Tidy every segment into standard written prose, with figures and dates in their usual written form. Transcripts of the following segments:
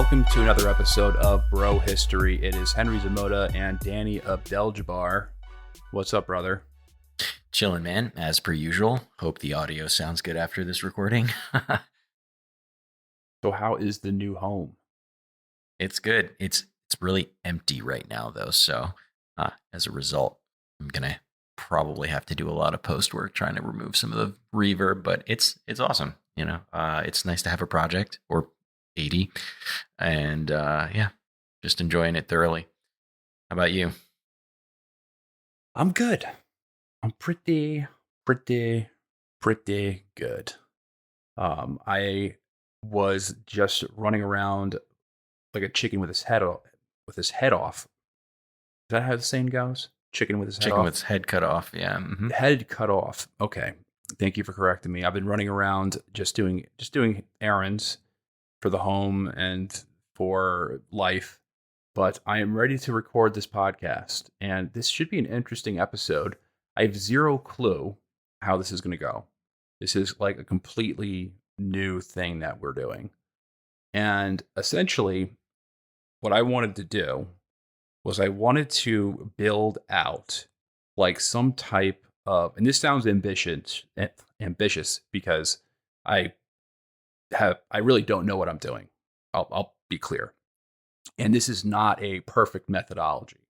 Welcome to another episode of Bro History. It is Henry Zamota and Danny Abdeljabbar. What's up, brother? Chilling, man, as per usual. Hope the audio sounds good after this recording. So how is the new home? It's good. It's really empty right now, though. So as a result, I'm going to probably have to do a lot of post work trying to remove some of the reverb, but it's awesome. You know, it's nice to have a project or 80 and just enjoying it thoroughly. How about you? I'm good. I'm pretty good. I was just running around like a chicken with his head off. Is that how the saying goes? Chicken with his head off? Chicken with his head cut off, yeah. Mm-hmm. Head cut off. Okay. Thank you for correcting me. I've been running around just doing errands for the home and for life, but I am ready to record this podcast, and this should be an interesting episode. I have zero clue how this is going to go. This is like a completely new thing that we're doing. And essentially, what I wanted to do was I wanted to build out like some type of, and this sounds ambitious because I really don't know what I'm doing. I'll be clear. And this is not a perfect methodology,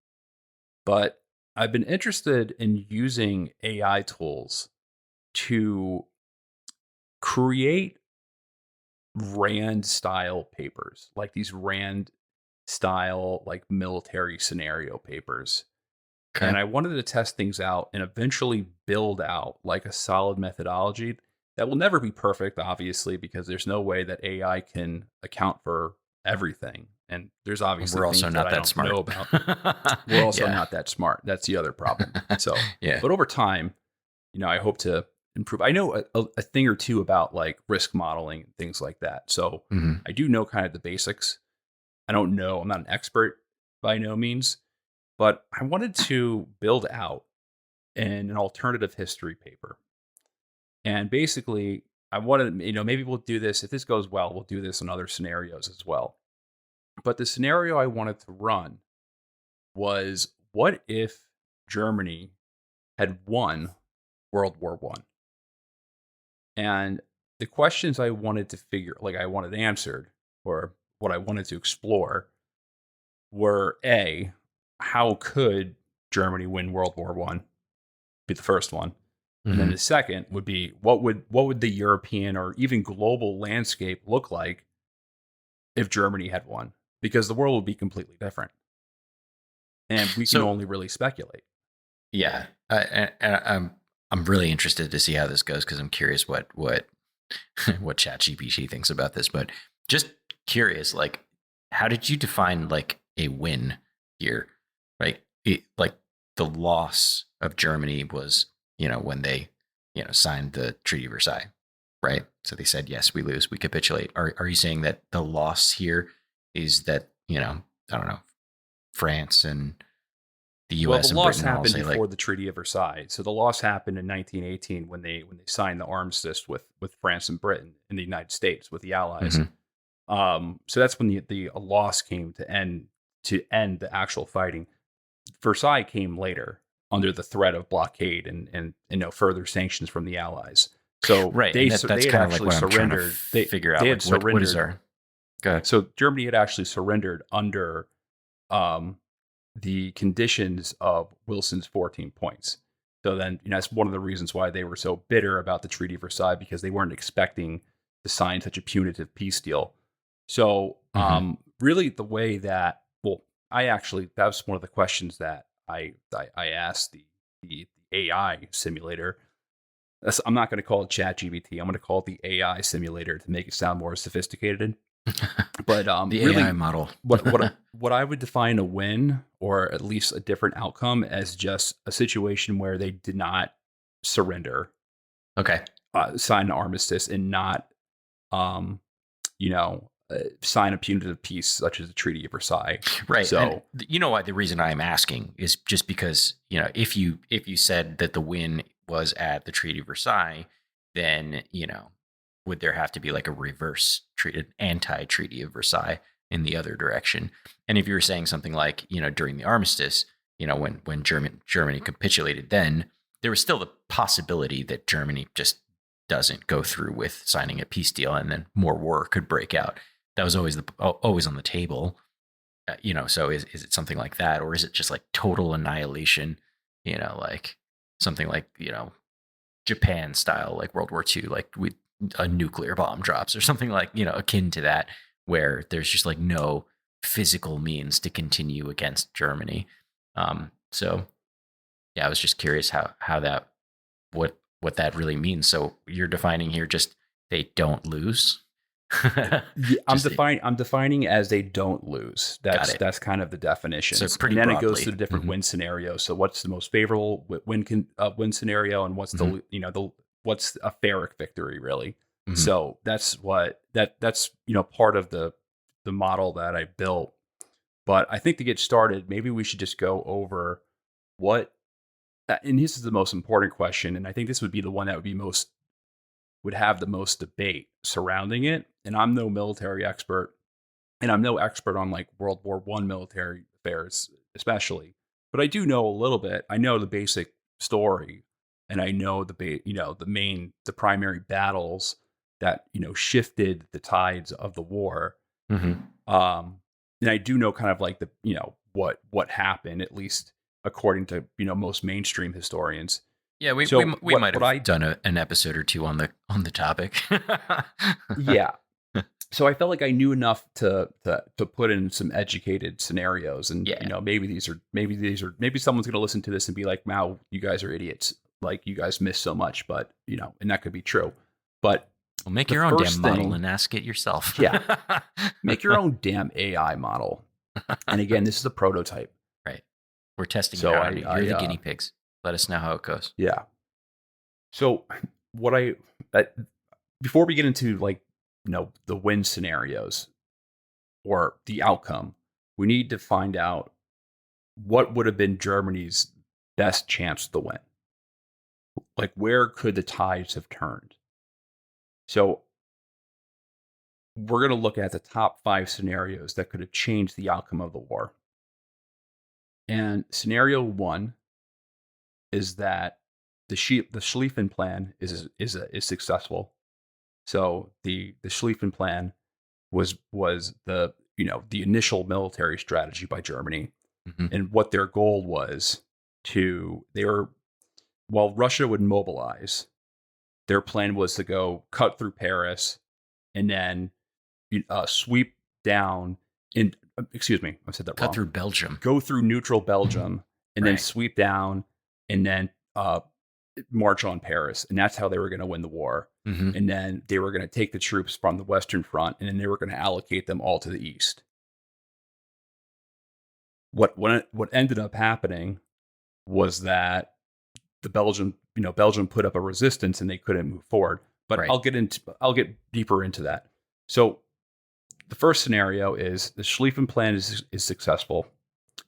but I've been interested in using AI tools to create Rand style papers, like these Rand style, like military scenario papers. Okay. And I wanted to test things out and eventually build out like a solid methodology that will never be perfect, obviously, because there's no way that AI can account for everything. And there's obviously we're also things not that I don't smart. know about. We're also not that smart. That's the other problem. So, but over time, I hope to improve. I know a thing or two about like risk modeling and things like that. So I do know kind of the basics. I don't know. I'm not an expert by no means, but I wanted to build out an alternative history paper. And basically, I wanted, maybe we'll do this. If this goes well, we'll do this in other scenarios as well. But the scenario I wanted to run was, what if Germany had won World War I? And the questions I wanted to I wanted answered, or what I wanted to explore, were A, how could Germany win World War I? Be the first one. And then the second would be, what would the European or even global landscape look like if Germany had won? Because the world would be completely different. And we can only really speculate. Yeah. I'm really interested to see how this goes, because I'm curious what ChatGPT thinks about this. But just curious, like, how did you define like a win here? Right? Like the loss of Germany was, when they, signed the Treaty of Versailles, right? So they said, yes, we lose, we capitulate. Are you saying that the loss here is that, I don't know, France and the U.S. Well, the and Britain loss happened before the Treaty of Versailles. So the loss happened in 1918 when they signed the armistice with France and Britain in the United States with the Allies. So that's when the loss came to end the actual fighting. Versailles came later under the threat of blockade and further sanctions from the Allies. So right, they that's had kind of actually like surrendered. They figure out like, what is our. Go ahead. So Germany had actually surrendered under the conditions of Wilson's 14 points. So then, that's one of the reasons why they were so bitter about the Treaty of Versailles, because they weren't expecting to sign such a punitive peace deal. So really the way that, that was one of the questions that I asked the AI simulator. I'm not going to call it ChatGPT. I'm going to call it the AI simulator to make it sound more sophisticated. But the really, AI model. what I would define a win, or at least a different outcome, as just a situation where they did not surrender, sign an armistice, and not, sign a punitive peace such as the Treaty of Versailles. Right. So and why the reason I'm asking is just because if you said that the win was at the Treaty of Versailles, then would there have to be like a reverse treaty, anti-Treaty of Versailles in the other direction. And if you were saying something like, during the armistice, when Germany capitulated, then there was still the possibility that Germany just doesn't go through with signing a peace deal, and then more war could break out. That was always on the table. So is it something like that, or is it just like total annihilation? Like something like Japan style, like World War II, like with a nuclear bomb drops or something like akin to that, where there's just like no physical means to continue against Germany. So yeah, I was just curious how that what that really means. So you're defining here just they don't lose. Yeah, I'm defining as they don't lose. That's kind of the definition. So pretty and then broadly. It goes to the different win scenarios. So what's the most favorable win scenario, and what's what's a Pyrrhic victory really? So that's part of the model that I built. But I think to get started, maybe we should just go over what. And this is the most important question, and I think this would be the one that would have the most debate surrounding it. And I'm no military expert, and I'm no expert on like World War I military affairs, especially. But I do know a little bit. I know the basic story, and I know the primary battles that shifted the tides of the war. And I do know kind of like what happened, at least according to most mainstream historians. Yeah, we might have done an episode or two on the topic. Yeah. So I felt like I knew enough to put in some educated scenarios, and maybe someone's going to listen to this and be like, "Wow, you guys are idiots! Like you guys miss so much." But and that could be true. But well, make your own damn model and ask it yourself. Yeah, make your own damn AI model. And again, this is a prototype. Right. We're testing it out. You're the guinea pigs. Let us know how it goes. Yeah. So before we get into like the win scenarios or the outcome, we need to find out what would have been Germany's best chance to win. Like, where could the tides have turned? So we're going to look at the top 5 scenarios that could have changed the outcome of the war. And scenario 1 is that the Schlieffen Plan is successful. So the Schlieffen Plan was the the initial military strategy by Germany, and what their goal was while Russia would mobilize, their plan was to go cut through Paris and then sweep down in. Excuse me, I said that wrong. Cut through Belgium. Go through neutral Belgium and then sweep down and then march on Paris. And that's how they were going to win the war. And then they were going to take the troops from the Western Front, and then they were going to allocate them all to the east. What ended up happening was that Belgium put up a resistance and they couldn't move forward. But I'll get deeper into that. So the first scenario is the Schlieffen Plan is successful.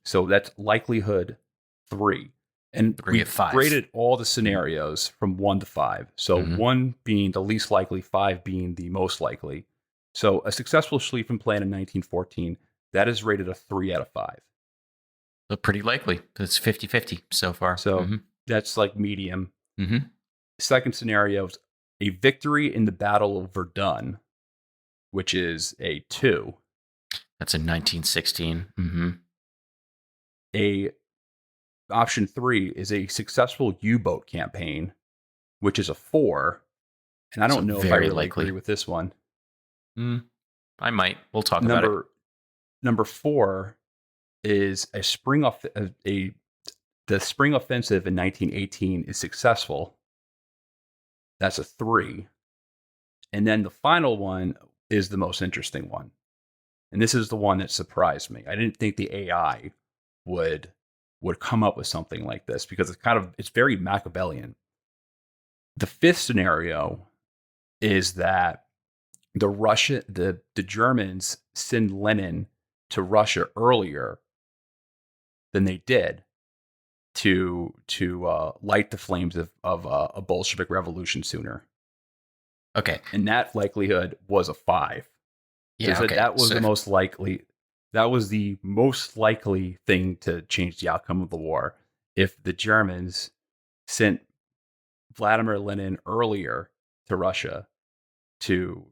So that's likelihood 3. And 3 of 5. Graded all the scenarios from 1 to 5. So 1 being the least likely, 5 being the most likely. So a successful Schlieffen Plan in 1914, that is rated a 3 out of 5. So pretty likely. It's 50-50 so far. So that's like medium. Second scenario is a victory in the Battle of Verdun, which is a 2. That's in 1916. Option 3 is a successful U-boat campaign, which is a 4. And I don't know if I really agree with this one. I might. We'll talk about it. Number 4 is the spring offensive in 1918 is successful. That's a 3. And then the final one is the most interesting one. And this is the one that surprised me. I didn't think the AI would come up with something like this, because it's very Machiavellian. The 5th scenario is that the Germans send Lenin to Russia earlier than they did to light the flames of a Bolshevik revolution sooner. Okay. And that likelihood was a 5. They Yeah. said Okay. that was So the most likely. That was the most likely thing to change the outcome of the war if the Germans sent Vladimir Lenin earlier to Russia to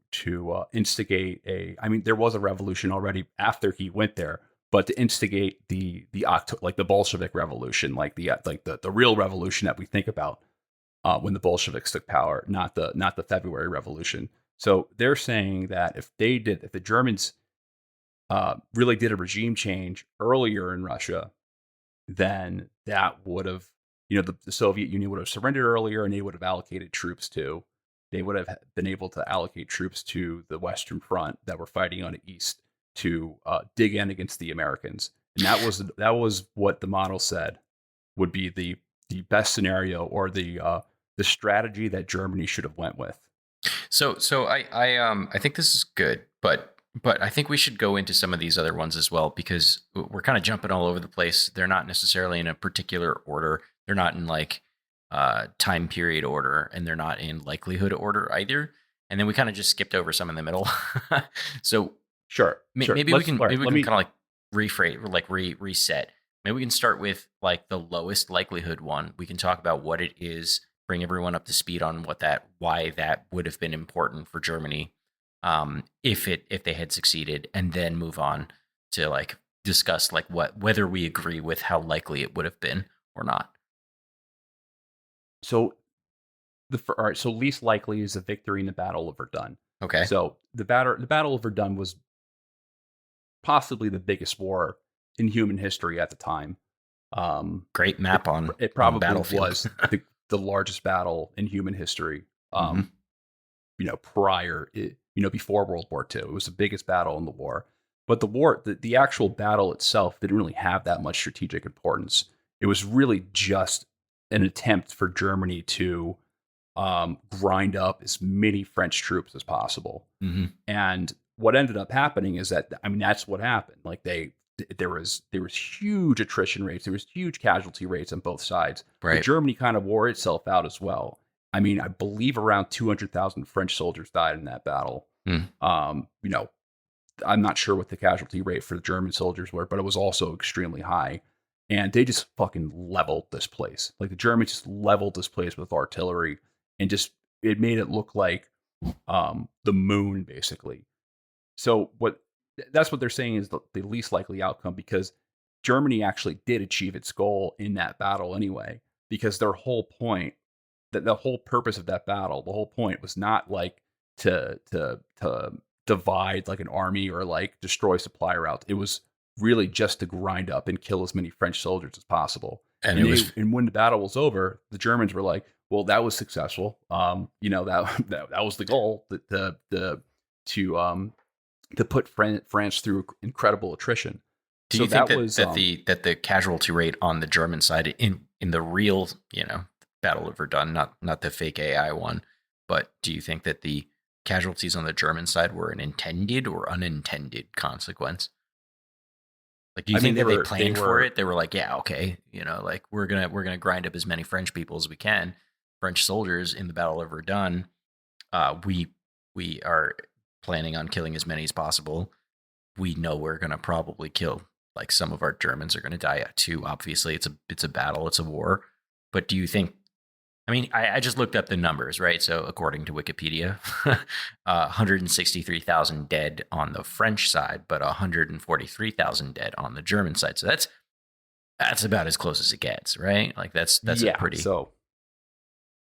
instigate a. I mean, there was a revolution already after he went there, but to instigate like the Bolshevik Revolution, like the real revolution that we think about when the Bolsheviks took power, not the February Revolution. So they're saying that if the Germans really did a regime change earlier in Russia, then that would have, the Soviet Union would have surrendered earlier, and they would have allocated troops to. They would have been able to allocate troops to the Western Front that were fighting on the east to dig in against the Americans, and that was what the model said would be the best scenario, or the strategy that Germany should have went with. I think this is good, but I think we should go into some of these other ones as well, because we're kind of jumping all over the place. They're not necessarily in a particular order. They're not in like time period order, and they're not in likelihood order either. And then we kind of just skipped over some in the middle. So Sure. maybe we Let's can all maybe right. we Let can me. kind of like rephrase, or like reset. Maybe we can start with like the lowest likelihood one. We can talk about what it is, bring everyone up to speed on why that would have been important for Germany, if they had succeeded, and then move on to like discuss like whether we agree with how likely it would have been or not. So all right. So least likely is a victory in the Battle of Verdun. Okay, So the Battle of Verdun was possibly the biggest war in human history at the time. great It map it on the probably battlefield. was the largest battle in human history. Hmm. Before World War II, it was the biggest battle in the war. But the actual battle itself didn't really have that much strategic importance. It was really just an attempt for Germany to grind up as many French troops as possible. Hmm. And what ended up happening is that, I mean, that's what happened. Like there was huge attrition rates, there was huge casualty rates on both sides. But Right. Germany kind of wore itself out as well. I mean, I believe around 200,000 French soldiers died in that battle. Mm. Um, you know, I'm not sure what the casualty rate for the German soldiers were, but it was also extremely high. And they just fucking leveled this place. Like the Germans just leveled this place with artillery, and just it made it look like the moon, basically. So that's what they're saying is the least likely outcome, because Germany actually did achieve its goal in that battle anyway, because their whole point, that the whole purpose of that battle, the whole point was not like to divide like an army or like destroy supply routes. It was really just to grind up and kill as many French soldiers as possible. And it And was and when the battle was over, the Germans were like, "Well, that was successful. That was the goal. To put France through incredible attrition." Do So you think that was that the casualty rate on the German side in the real, Battle of Verdun, not the fake AI one, but do you think that the casualties on the German side were an intended or unintended consequence? Like, do you I mean, think they that they were they planned for were it? They were like, yeah, okay, like we're gonna grind up as many French people as we can, French soldiers in the Battle of Verdun. We are planning on killing as many as possible. We know we're gonna probably kill, like, some of our Germans are gonna die too. Obviously, it's a battle, it's a war. But do you think? I mean, I just looked up the numbers, right? So according to Wikipedia, 163,000 dead on the French side, but 143,000 dead on the German side. So that's about as close as it gets, right? Like that's a yeah. pretty. So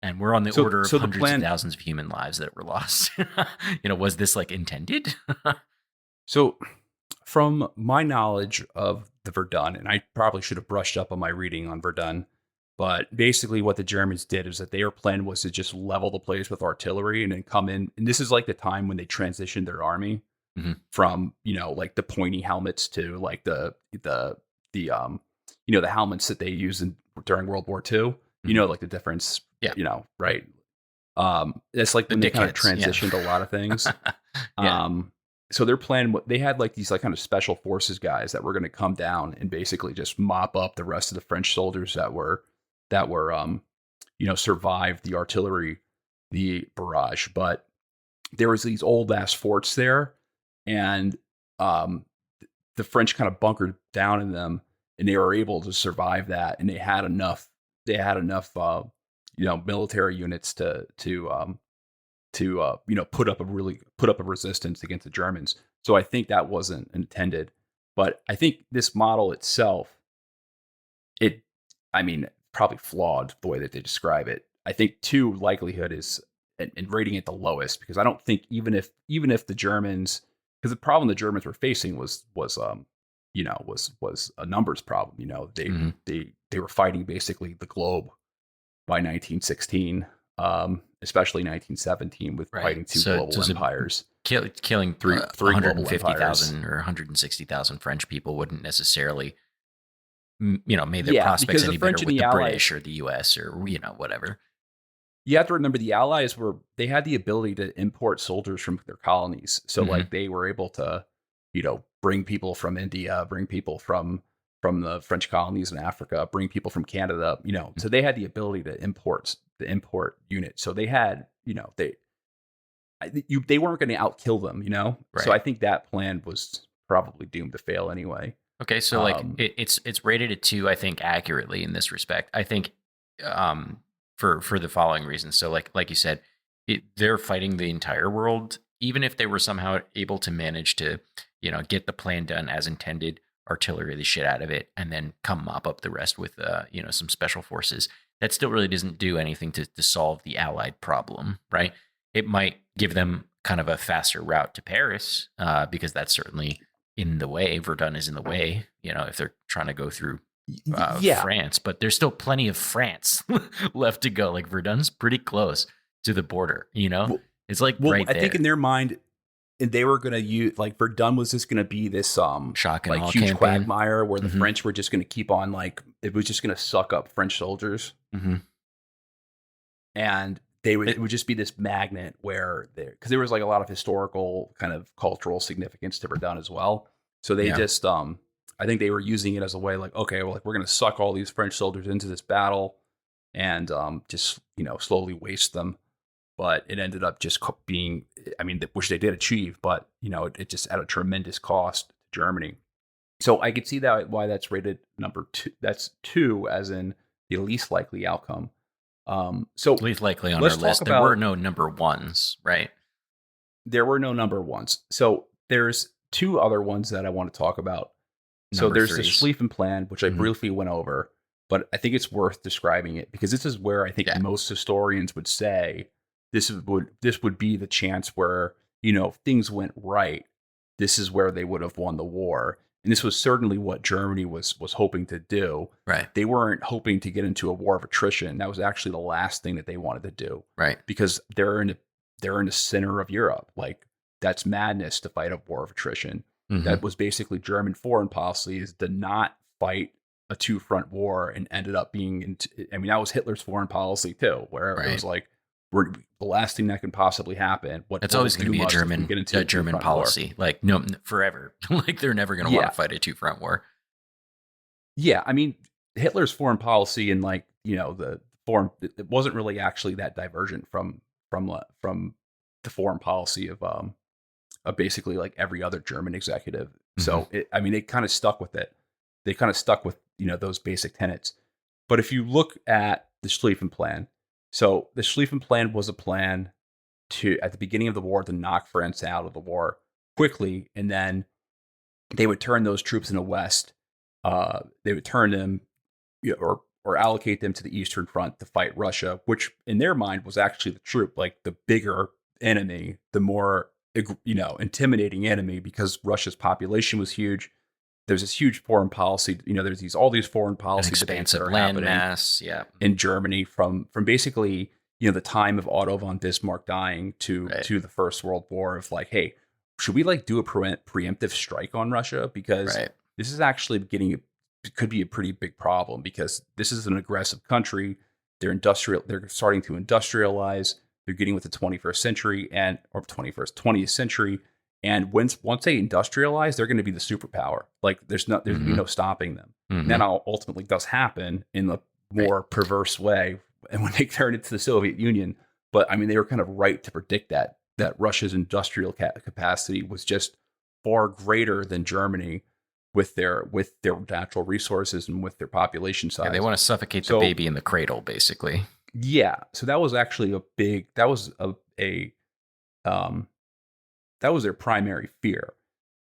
And we're on the so order of so the hundreds of plan. thousands of human lives that were lost. Was this like intended? So from my knowledge of the Verdun, and I probably should have brushed up on my reading on Verdun, but basically what the Germans did is that their plan was to just level the place with artillery and then come in. And this is like the time when they transitioned their army Hmm. from, like the pointy helmets to like the the helmets that they used during World War II. Hmm. Like the difference, Yeah, right? That's like the when they kind of dickheads. Yeah, transitioned a lot of things. yeah. So their plan, they had like these like kind of special forces guys that were going to come down and basically just mop up the rest of the French soldiers that were survived the barrage. But there was these old ass forts there and um, the French kind of bunkered down in them, and they were able to survive that, and they had enough. They had enough, military units to put up a resistance against the Germans. So I think that wasn't intended, but I think this model itself, it, I mean, probably flawed the way that they describe it. I think two likelihood is and rating it the lowest, because I don't think even if the Germans, because the problem the Germans were facing was a numbers problem. They Hmm. they were fighting basically the globe by 1916, especially 1917, with Right. fighting two So, global empires, killing three global empires. 150,000 or 160,000 French people wouldn't necessarily, made their Yeah, prospects because the any better French and with the the Allies, British or the US or, whatever. you have to remember the Allies they had the ability to import soldiers from their colonies. So Hmm. like they were able to, bring people from India, bring people from the French colonies in Africa, bring people from Canada, so they had the ability to import units. So they had, they weren't going to outkill them. So Right. I think that plan was probably doomed to fail anyway. Okay, so like Um, it's rated a 2, I think, accurately in this respect. I think, for the following reasons. So like you said, they're fighting the entire world. Even if they were somehow able to manage to, get the plan done as intended, artillery the shit out of it, and then come mop up the rest with some special forces, that still really doesn't do anything to solve the Allied problem, right? It might give them kind of a faster route to Paris, because that's certainly in the way. Verdun is in the way, if they're trying to go through yeah. France, but there's still plenty of France left to go. Like Verdun's pretty close to the border, Well, it's like well, right I think there. in their mind, and they were going to use, like, Verdun was just going to be this Shock and like awe huge campaign. quagmire where the Hmm. French were just going to keep on, like, it was just going to suck up French soldiers, Hmm. and it would just be this magnet where because there was like a lot of historical kind of cultural significance to Verdun as well. So they Yeah. just I think they were using it as a way, like, okay, well, like, we're going to suck all these French soldiers into this battle and just slowly waste them. But it ended up just being, I mean, which they did achieve, but it just at a tremendous cost to Germany. So I could see that why that's rated number two. That's two, as in the least likely outcome. So Least likely on our let's talk list. There were about, no number ones, right? there were no number ones. So there's two other ones that I want to talk about. So Number there's the threes. Schlieffen plan, which I Hmm. briefly went over, but I think it's worth describing it, because this is where I think Yeah. most historians would say this would be the chance where, if things went right, this is where they would have won the war. And this was certainly what Germany was hoping to do. Right. They weren't hoping to get into a war of attrition. That was actually the last thing that they wanted to do, Right. because they're in the center of Europe. Like, that's madness to fight a war of attrition. Hmm. That was basically German foreign policy, is to not fight a two front war, and ended up being, I mean, that was Hitler's foreign policy too, where it Right. was like, we're the last thing that can possibly happen. What That's will always going to doom be a us if we German get into a two German front war? policy. Like no, forever. Like they're never going to want Yeah, to fight a two front war. yeah. I mean, Hitler's foreign policy, and, like, the foreign, it wasn't really actually that divergent from the foreign policy of basically like every other German executive. Hmm. So I mean, they kind of stuck with it. They kind of stuck with those basic tenets. But if you look at the Schlieffen Plan, so the Schlieffen Plan was a plan to, at the beginning of the war, to knock France out of the war quickly, and then they would turn those troops in the west. They would turn them, or allocate them to the Eastern Front to fight Russia, which in their mind was actually the troop, like the bigger enemy, the more intimidating enemy, because Russia's population was huge. There's this huge foreign policy. There's all these foreign An policy debates that expansive are land happening mass. Yeah. in Germany from basically the time of Otto von Bismarck dying to Right. to the First World War, of like, hey, should we like do a preemptive strike on Russia, because Right. this is actually could be a pretty big problem, because this is an aggressive country. They're starting to industrialize. They're getting with the 21st century, or 20th century, and once they industrialize, they're going to be the superpower. Like, there's going to be Hmm. no stopping them. And Hmm. that all ultimately does happen in the Right. more perverse way, and when they turned into the Soviet Union. But I mean, they were kind of right to predict that Russia's industrial capacity was just far greater than Germany with their natural resources and with their population Yeah, they size. want to suffocate the So baby in the cradle, basically. yeah, so that was actually a um that was their primary fear.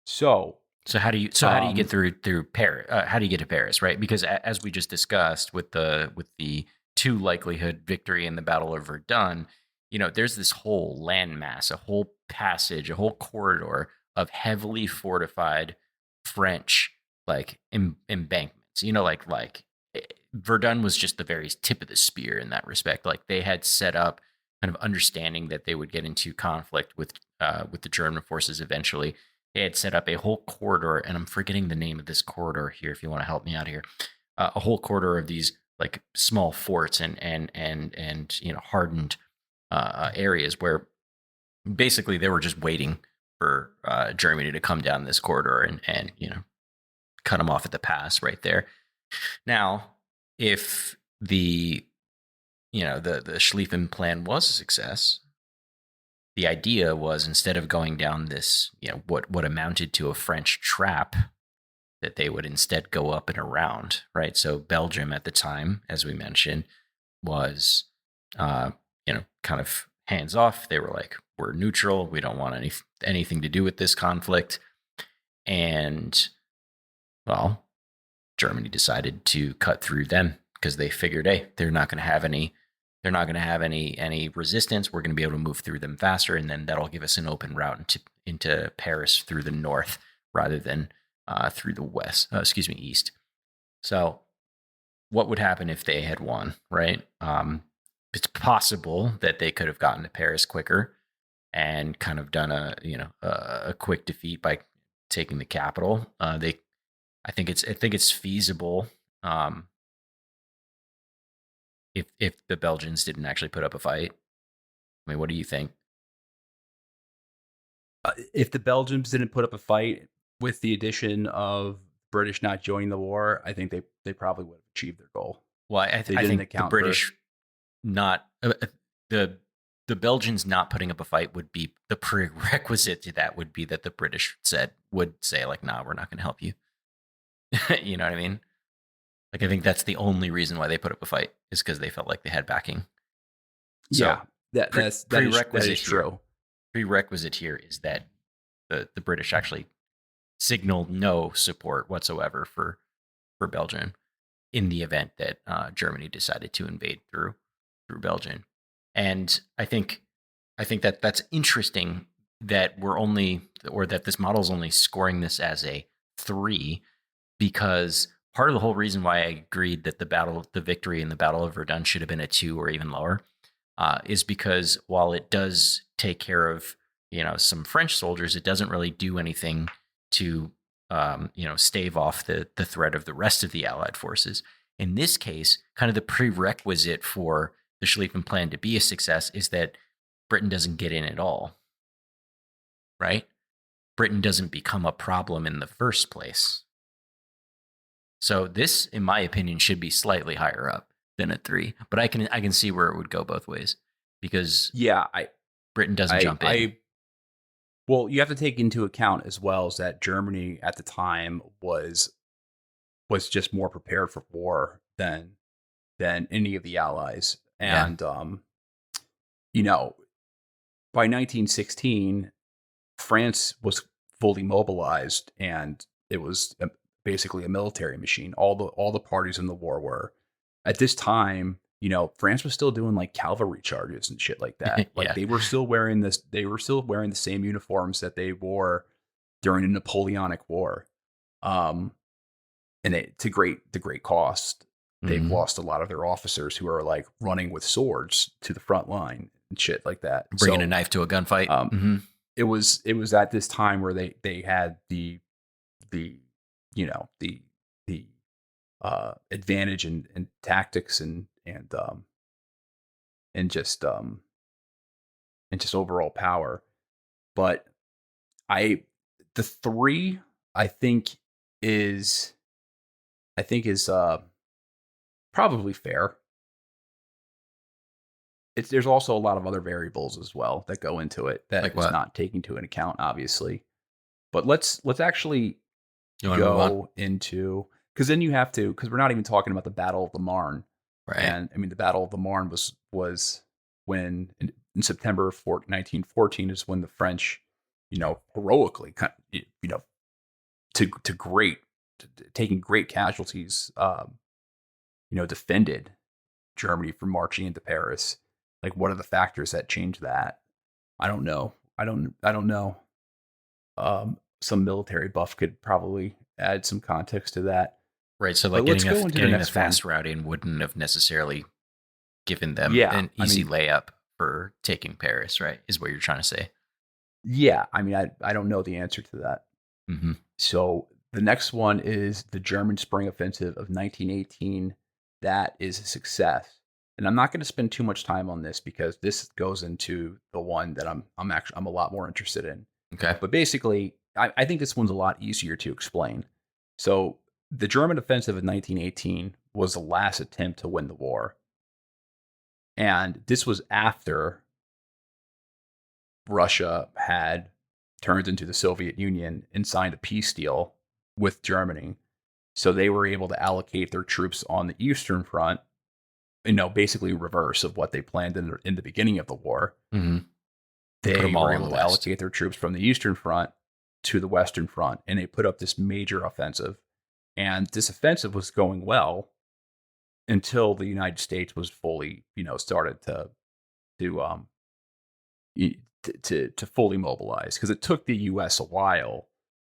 So So how do you get um through Paris? How do you get to Paris, right? Because as we just discussed with the two likelihood victory in the Battle of Verdun, there's this whole landmass, a whole passage, a whole corridor of heavily fortified French embankments. Verdun was just the very tip of the spear in that respect. Like they had set up kind of understanding that they would get into conflict with the German forces eventually. They had set up a whole corridor, and I'm forgetting the name of this corridor here. If you want to help me out here, a whole corridor of these like small forts and hardened areas where basically they were just waiting for Germany to come down this corridor and cut them off at the pass right there. Now, if the Schlieffen plan was a success, the idea was instead of going down this, what amounted to a French trap, that they would instead go up and around, right? So Belgium at the time, as we mentioned, was, kind of hands off. They were like, we're neutral. We don't want anything to do with this conflict. And well, Germany decided to cut through them because they figured, hey, they're not going to have any resistance. We're going to be able to move through them faster, and then that'll give us an open route into Paris through the north rather than through the west. East. So, what would happen if they had won? Right? It's possible that they could have gotten to Paris quicker and kind of done a quick defeat by taking the capital. I think it's feasible. If the Belgians didn't actually put up a fight. I mean, what do you think? if the Belgians didn't put up a fight with the addition of British not joining the war, I think they probably would have achieved their goal. Well, They I didn't think the account for British not the Belgians not putting up a fight would be the prerequisite to that would be that the British would say like, nah, we're not going to help you. You know what I mean? Like, I think that's the only reason why they put up a fight is because they felt like they had backing. So yeah, that is true. Prerequisite here is that the British actually signaled no support whatsoever for Belgium in the event that Germany decided to invade through Belgium. And I think that that's interesting that that this model is only scoring this as a 3, because part of the whole reason why I agreed that the victory in the Battle of Verdun should have been a 2 or even lower is because while it does take care of some French soldiers, it doesn't really do anything to stave off the threat of the rest of the Allied forces. In this case, kind of the prerequisite for the Schlieffen Plan to be a success is that Britain doesn't get in at all, right? Britain doesn't become a problem in the first place. So this, in my opinion, should be slightly higher up than a 3, but I can see where it would go both ways because Britain doesn't jump in. Well, you have to take into account as well as that Germany at the time was just more prepared for war than any of the allies. And by 1916, France was fully mobilized, and it was basically a military machine. All the parties in the war were. At this time, France was still doing like cavalry charges and shit like that. Like they were still wearing the same uniforms that they wore during the Napoleonic War. And to great cost. They've lost a lot of their officers who are like running with swords to the front line and shit like that. Bringing a knife to a gunfight. It was at this time where they had the advantage in tactics and just overall power. But the 3 I think is probably fair. There's also a lot of other variables as well that go into it that Like is what? not taken into account, obviously. But let's actually You want to move on? go into, because then you have to, because we're not even talking about the Battle of the Marne. Right. And I mean, the Battle of the Marne was when in September of 1914 is when the French, heroically, to great, taking great casualties, defended Germany from marching into Paris. Like, what are the factors that change that? I don't know. I don't know. Some military buff could probably add some context to that. Right. So But like let's go into the getting the next one. fast routing wouldn't have necessarily given them Yeah, an I easy mean, layup for taking Paris, right? Is what you're trying to say. yeah, I mean, I don't know the answer to that. Mm-hmm. So the next one is the German Spring Offensive of 1918. That is a success, and I'm not going to spend too much time on this because this goes into the one that I'm a lot more interested in. Okay. But basically, I think this one's a lot easier to explain. So the German offensive of 1918 was the last attempt to win the war, and this was after Russia had turned into the Soviet Union and signed a peace deal with Germany. So they were able to allocate their troops on the Eastern Front, basically reverse of what they planned in the beginning of the war. Mm-hmm. And put They them were all on the able to west. allocate their troops from the Eastern Front to the Western Front, and they put up this major offensive. And this offensive was going well until the United States was fully, started to to fully mobilize, because it took the U.S. a while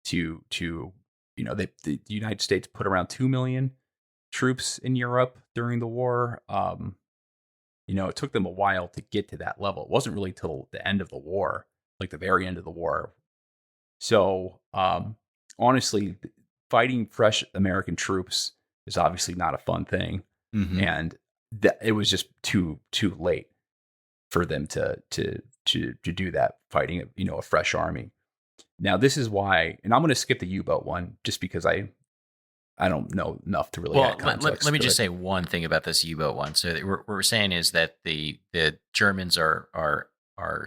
to the United States put around 2 million troops in Europe during the war. It took them a while to get to that level. It wasn't really till the end of the war, like the very end of the war. So honestly, fighting fresh American troops is obviously not a fun thing, Mm-hmm. and it was just too late for them to do that, fighting a fresh army. Now this is why, and I'm going to skip the U-boat one just because I don't know enough to really add Well, let context me to just it. say one thing about this U-boat one. So what we're saying is that the Germans are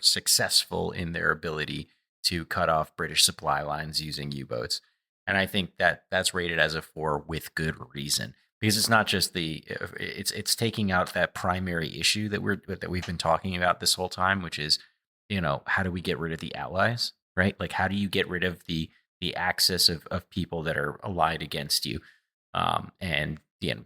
successful in their ability to cut off British supply lines using U-boats, and I think that that's rated as a 4 with good reason, because it's not just it's taking out that primary issue that we've been talking about this whole time, which is, how do we get rid of the Allies, right? Like, how do you get rid of the axis of people that are allied against you? And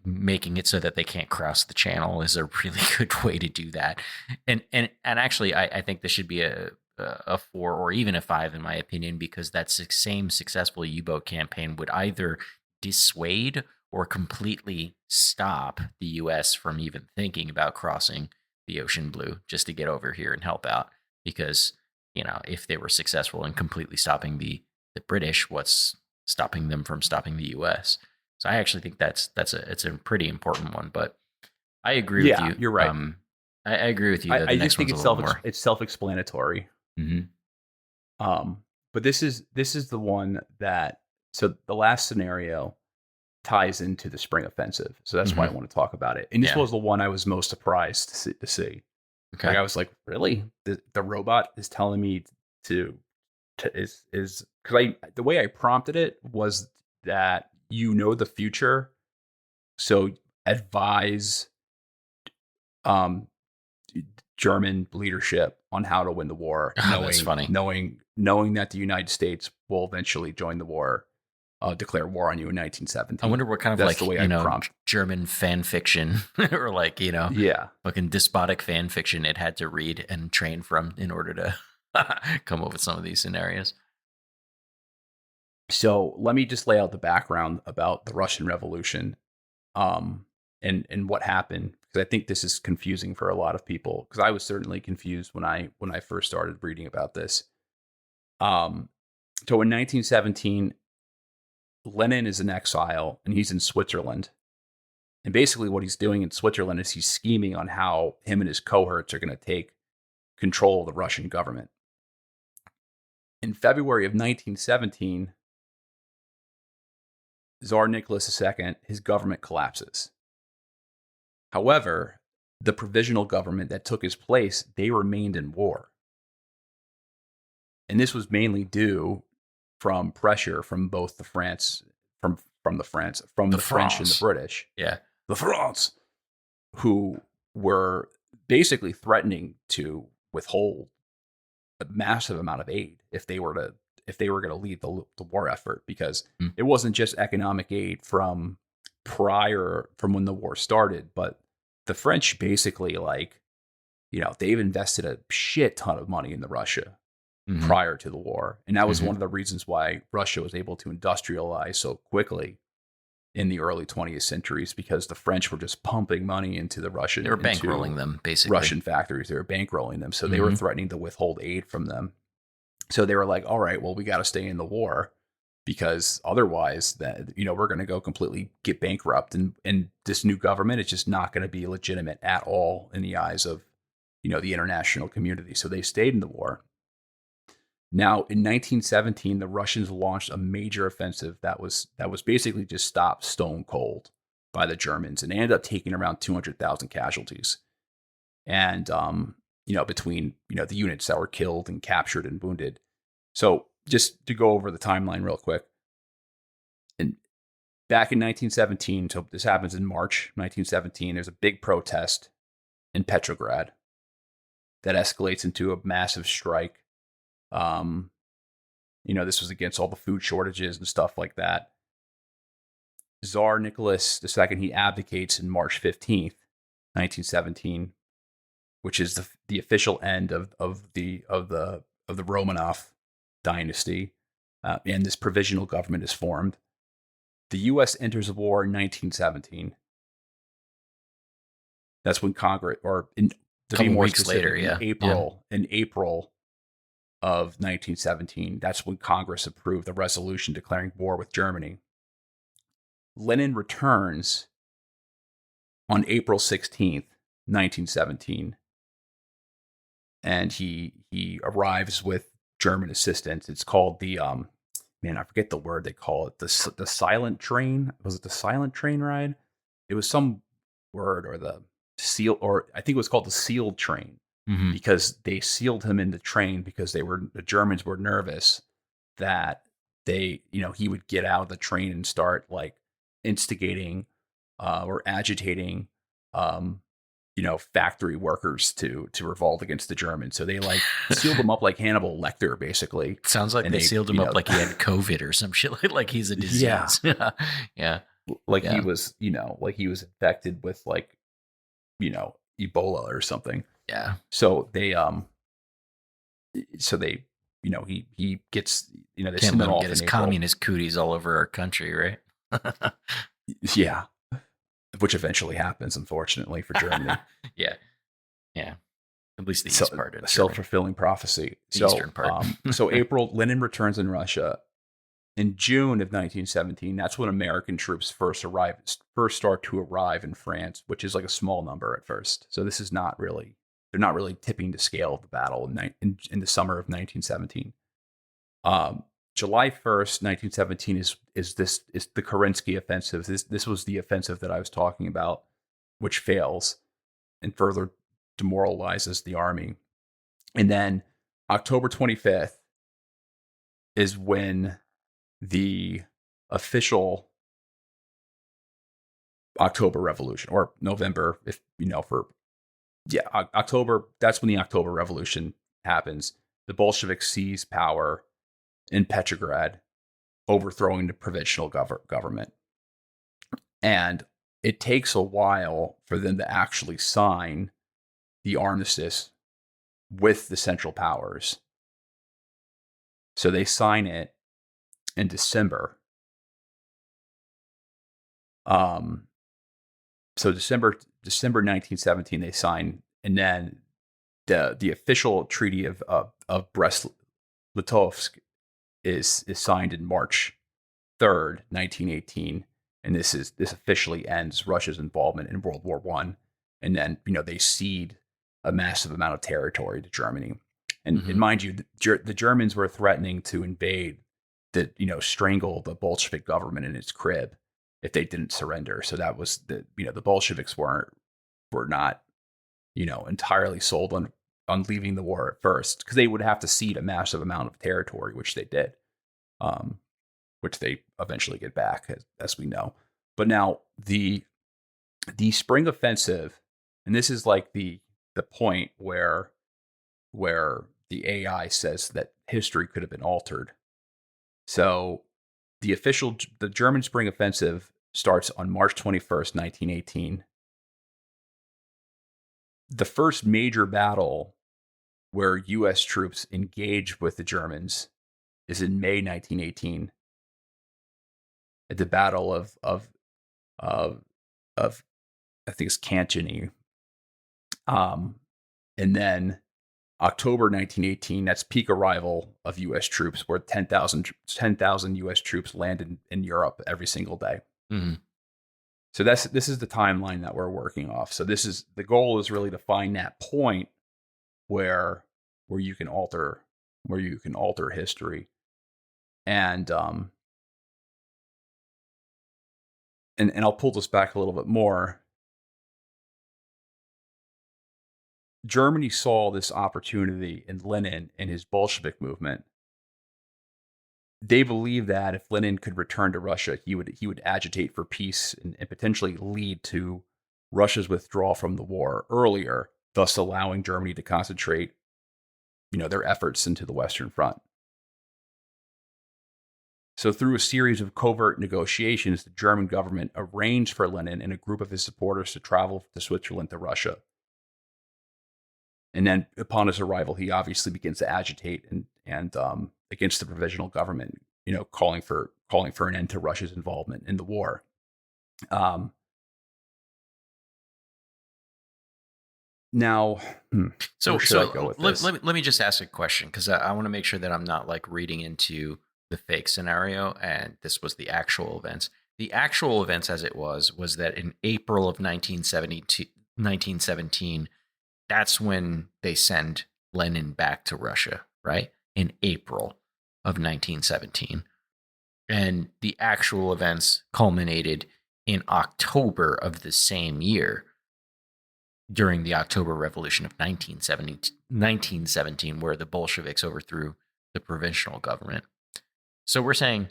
making it so that they can't cross the channel is a really good way to do that. And actually, I think this should be a 4 or even a 5 in my opinion, because that same successful U-boat campaign would either dissuade or completely stop the U.S. from even thinking about crossing the ocean blue just to get over here and help out. Because if they were successful in completely stopping the British, what's stopping them from stopping the U.S.? So I actually think it's a pretty important one. But I agree with Yeah, you. you're right. I agree with you that I the just next think one's a little more. it's self-explanatory. Mm-hmm. Um, but this is the one that, so the last scenario ties into the spring offensive. So that's why I Mm-hmm. want to talk about it. And this Yeah. was the one I was most surprised to see. Like, Okay. I was like, really? The robot is telling me to is because I the way I prompted it was that the future, so advise um German leadership on how to win the war, That's knowing funny. knowing knowing that the United States will eventually join the war, declare war on you in I 1917. wonder what kind of That's the way I prompt. German fan fiction or Yeah. fucking despotic fan fiction it had to read and train from in order to come up with some of these scenarios. So let me just lay out the background about the Russian Revolution, um, and what happened, because I think this is confusing for a lot of people. Because I was certainly confused when I first started reading about this. Um, so in 1917, Lenin is in exile and he's in Switzerland. And basically, what he's doing in Switzerland is he's scheming on how him and his cohorts are going to take control of the Russian government. In February of 1917, Tsar Nicholas II, his government collapses. However, the provisional government that took his place, they remained in war. And this was mainly due from pressure from both from The the French and the France. British, Yeah. the France, who were basically threatening to withhold a massive amount of aid if they were going to lead the war effort, because Mm. it wasn't just economic aid from when the war started, but the French basically, like, they've invested a shit ton of money into Russia Mm-hmm. prior to the war, and that was Mm-hmm. one of the reasons why Russia was able to industrialize so quickly in the early 20th centuries, because the French were just pumping money into They were into bankrolling them, basically. Russian factories. They were bankrolling them, so they were Mm-hmm. threatening to withhold aid from them. So they were like, all right, well, we got to stay in the war, because otherwise that, we're going to go completely get bankrupt, and this new government is just not going to be legitimate at all in the eyes of, the international community. So they stayed in the war. Now, in 1917, the Russians launched a major offensive that was basically just stopped stone cold by the Germans, and they ended up taking around 200,000 casualties. And between the units that were killed and captured and wounded. So just to go over the timeline real quick, and back in 1917, so this happens in March 1917. There's a big protest in Petrograd that escalates into a massive strike. Um, this was against all the food shortages and stuff like that. Tsar Nicholas II, he abdicates in March 15th, 1917, which is the official end of the Romanov dynasty, and this provisional government is formed. The U.S. enters the war in 1917. That's when Congress, to be Couple more weeks specific, later, yeah. In April of 1917, that's when Congress approved the resolution declaring war with Germany. Lenin returns on April 16th, 1917, and he arrives with German assistance. It's called the man, I forget the word they call it. The silent train. Was it the silent train ride? It was some word, or the seal, or I think it was called the sealed train, Mm-hmm. because they sealed him in the train because the Germans were nervous that he would get out of the train and start, like, instigating or agitating factory workers to revolt against the Germans. So they, like, sealed him up like Hannibal Lecter, basically. Sounds like And they they, sealed him up like he had COVID or some shit, like he's a yeah, disease. Yeah. like he Yeah. was, like he was infected with, like, Ebola or something. Yeah. So they, he gets, they Can't send let him him get off his in April. communist cooties all over our country, right? Yeah, which eventually happens, unfortunately, for Germany. Yeah. Yeah. At least the So, east part of a Germany, self-fulfilling prophecy. the eastern part. So April, Lenin returns in Russia. In June of 1917, that's when American troops first start to arrive in France, which is like a small number at first. So this is not really, they're not really tipping the scale of the battle in the summer of 1917. July 1st, 1917 is the Kerensky offensive. This was the offensive that I was talking about, which fails and further demoralizes the army. And then October 25th is when the official October Revolution, or November, if October, that's when the October Revolution happens. The Bolsheviks seize power in Petrograd, overthrowing the provisional government. And it takes a while for them to actually sign the armistice with the Central Powers. So they sign it in December. So December 1917 they sign, and then the official treaty of Brest-Litovsk is signed in March 3rd, 1918, and this officially ends Russia's involvement in World War I. And then they cede a massive amount of territory to Germany. And mind you, the Germans were threatening to invade, strangle the Bolshevik government in its crib if they didn't surrender. So that was the Bolsheviks were not, entirely sold on leaving the war at first, because they would have to cede a massive amount of territory, which they did. um, which they eventually get back, as we know. But now the spring offensive, and this is like the point where the AI says that history could have been altered. So the German spring offensive starts on March 21st, 1918. The first major battle where US troops engage with the Germans is in May 1918 at the Battle of of I think it's Cantigny. And then October 1918, that's peak arrival of U.S. troops, where 10,000 U.S. troops landed in Europe every single day. Mm-hmm. So this is the timeline that we're working off. So this is the goal is really to find that point where you can alter history, and and I'll pull this back a little bit more. Germany saw this opportunity in Lenin and his Bolshevik movement. They believed that if Lenin could return to Russia, he would agitate for peace and potentially lead to Russia's withdrawal from the war earlier, thus allowing Germany to concentrate, their efforts into the Western Front. So through a series of covert negotiations, the German government arranged for Lenin and a group of his supporters to travel to Switzerland to Russia. And then upon his arrival, he obviously begins to agitate and against the provisional government, calling for an end to Russia's involvement in the war. Now, So, where should I go with this? Let me just ask a question, because I want to make sure that I'm not like reading into the fake scenario, and this was the actual events. The actual events, as it was that in April of 1917, that's when they send Lenin back to Russia, right? In April of 1917. And the actual events culminated in October of the same year, during the October Revolution of 1917, where the Bolsheviks overthrew the provisional government. So we're saying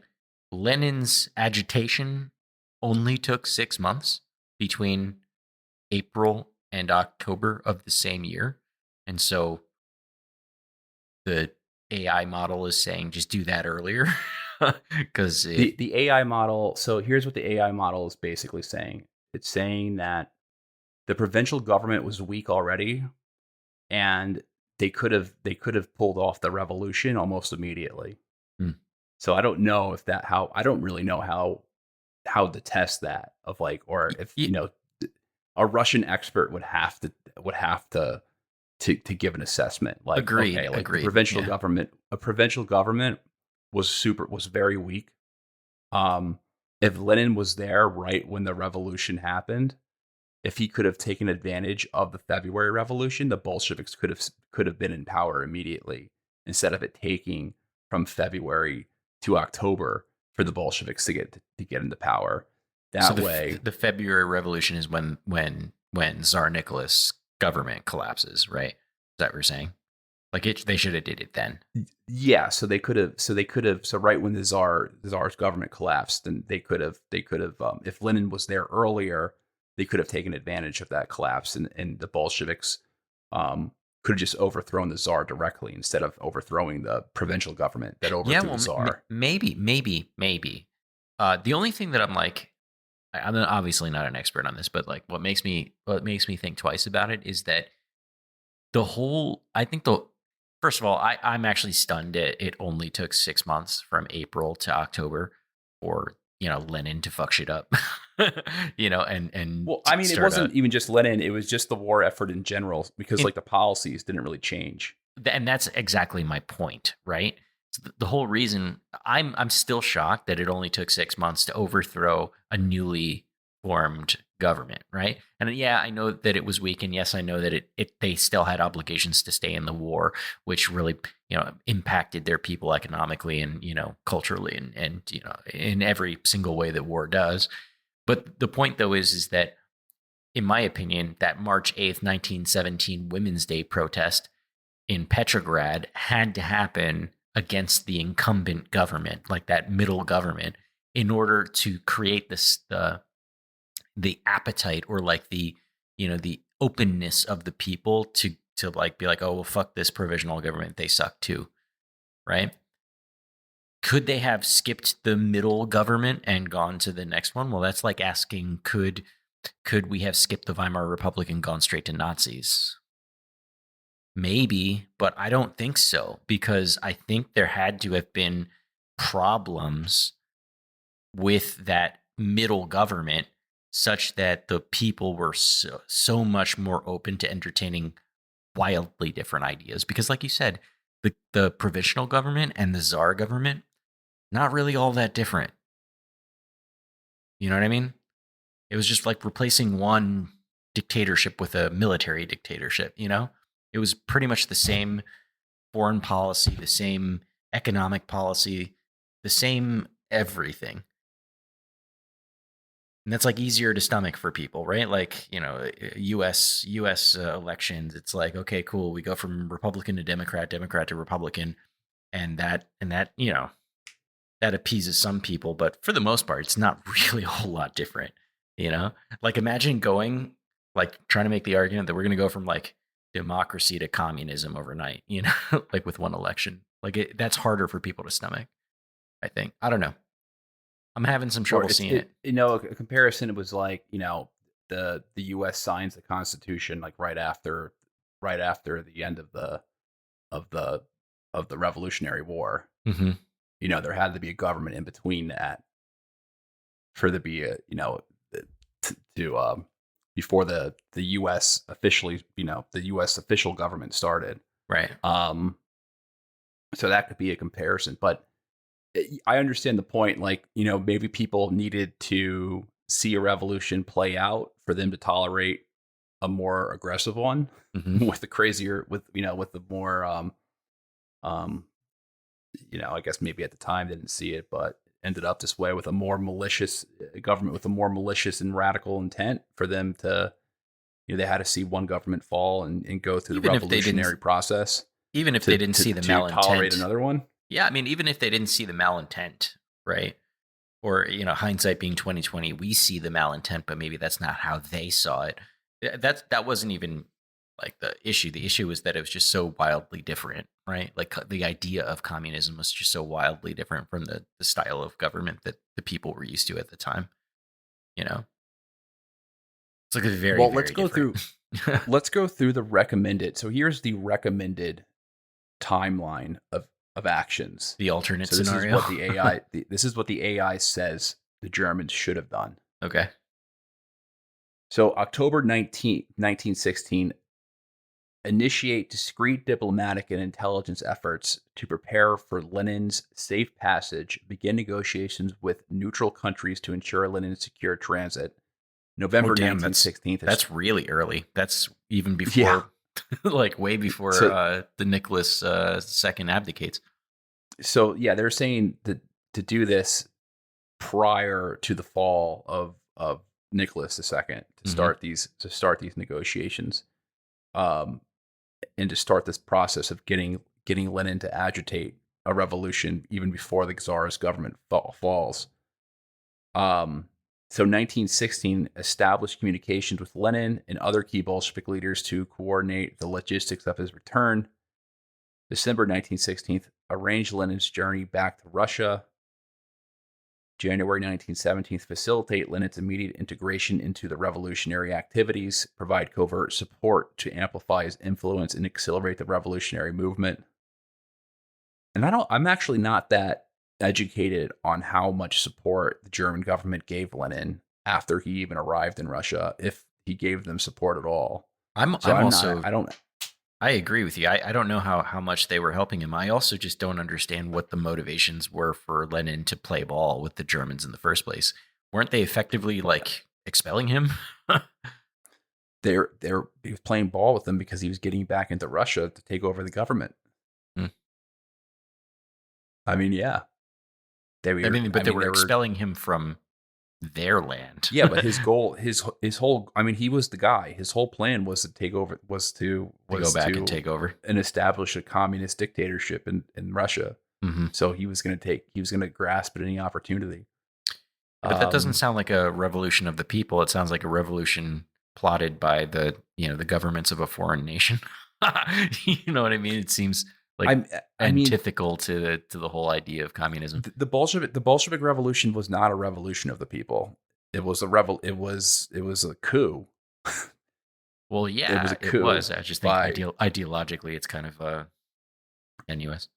Lenin's agitation only took 6 months between April and October of the same year. And so the AI model is saying just do that earlier. Because the AI model, so here's what the AI model is basically saying. It's saying that the provincial government was weak already, and they could have pulled off the revolution almost immediately. So I don't know if I don't really know how to test that, of like, or if a Russian expert would have to give an assessment, like, agreed, okay, like agreed. a provincial government was very weak. If Lenin was there right when the revolution happened, if he could have taken advantage of the February Revolution, the Bolsheviks could have been in power immediately, instead of it taking from February to October for the Bolsheviks to get into power. That way, the February Revolution is when Tsar Nicholas' government collapses, right? Is that what you're saying? Like they should have did it then. Yeah, so they could have. So right when the Tsar's government collapsed, then they could have. If Lenin was there earlier, they could have taken advantage of that collapse, and the Bolsheviks could have just overthrown the Tsar directly, instead of overthrowing the provincial government that overthrew the Tsar. Maybe. The only thing that I'm obviously not an expert on this, but like what makes me think twice about it is that first of all, I'm actually stunned it only took 6 months from April to October for Lenin to fuck shit up. And well, I mean, it wasn't even just Lenin; it was just the war effort in general, because like the policies didn't really change. And that's exactly my point, right? So the whole reason I'm still shocked that it only took 6 months to overthrow a newly formed government, right? And yeah, I know that it was weak, and yes, I know that they still had obligations to stay in the war, which really impacted their people economically and culturally and in every single way that war does. But the point though is that, in my opinion, that March 8th, 1917 Women's Day protest in Petrograd had to happen against the incumbent government, like that middle government, in order to create the appetite, or like the openness of the people to like be like, oh well, fuck this provisional government, they suck too, right? Could they have skipped the middle government and gone to the next one? Well, that's like asking, could we have skipped the Weimar Republic and gone straight to Nazis? Maybe, but I don't think so, because I think there had to have been problems with that middle government such that the people were so much more open to entertaining wildly different ideas. Because like you said, the provisional government and the czar government, not really all that different. You know what I mean? It was just like replacing one dictatorship with a military dictatorship, you know? It was pretty much the same foreign policy, the same economic policy, the same everything. And that's like easier to stomach for people, right? Like, US elections, it's like, okay, cool, we go from Republican to Democrat, Democrat to Republican, and that that appeases some people, but for the most part, it's not really a whole lot different, Like imagine trying to make the argument that we're going to go from like democracy to communism overnight, like with one election. Like that's harder for people to stomach, I think. I don't know. I'm having some trouble seeing it. A comparison, it was like, the US signs the Constitution like right after the end of the Revolutionary War. Mm-hmm. There had to be a government in between that for there to be a, before the US officially, the US official government started. Right. So that could be a comparison, but I understand the point. Like, maybe people needed to see a revolution play out for them to tolerate a more aggressive one, mm-hmm. with the more, I guess maybe at the time they didn't see it, but ended up this way with a more malicious government with a more malicious and radical intent for them to, they had to see one government fall and go through the revolutionary process. Even if they didn't see the malintent. Tolerate another one. Yeah, I mean, even if they didn't see the malintent, right? Or, hindsight being 2020, we see the malintent, but maybe that's not how they saw it. That wasn't even like the issue. The issue was that it was just so wildly different, right? Like the idea of communism was just so wildly different from the style of government that the people were used to at the time. It's like a very, well, very let's go different. through. Let's go through the recommended. So here's the recommended timeline of actions. The alternate so this scenario. Is what the AI. This is what the AI says the Germans should have done. Okay. So October 1916, initiate discreet diplomatic and intelligence efforts to prepare for Lenin's safe passage, begin negotiations with neutral countries to ensure Lenin's secure transit. November 1916. That's really early. That's even before, like way before the Nicholas II abdicates. So yeah, they're saying that to do this prior to the fall of Nicholas II to start these negotiations, and to start this process of getting Lenin to agitate a revolution even before the Tsar's government falls. So 1916 established communications with Lenin and other key Bolshevik leaders to coordinate the logistics of his return. December 1916 arranged Lenin's journey back to Russia. January 1917 facilitate Lenin's immediate integration into the revolutionary activities, provide covert support to amplify his influence and accelerate the revolutionary movement. And I'm actually not that educated on how much support the German government gave Lenin after he even arrived in Russia, if he gave them support at all. I agree with you. I don't know how much they were helping him. I also just don't understand what the motivations were for Lenin to play ball with the Germans in the first place. Weren't they effectively like expelling him? He was playing ball with them because he was getting back into Russia to take over the government. I mean, yeah. They were expelling him from their land. Yeah, but his goal, his whole, I mean, he was the guy. His whole plan was to take over, to go back and take over and establish a communist dictatorship in Russia. Mm-hmm. So he was going to grasp at any opportunity. But that doesn't Um, sound like a revolution of the people. It sounds like a revolution plotted by the governments of a foreign nation. You know what I mean? It seems like I mean, antithetical to the whole idea of communism. the Bolshevik Revolution was not a revolution of the people. It was it was a coup. Well, It was yeah, a it coup was. I just think by ideologically, it's kind of tenuous.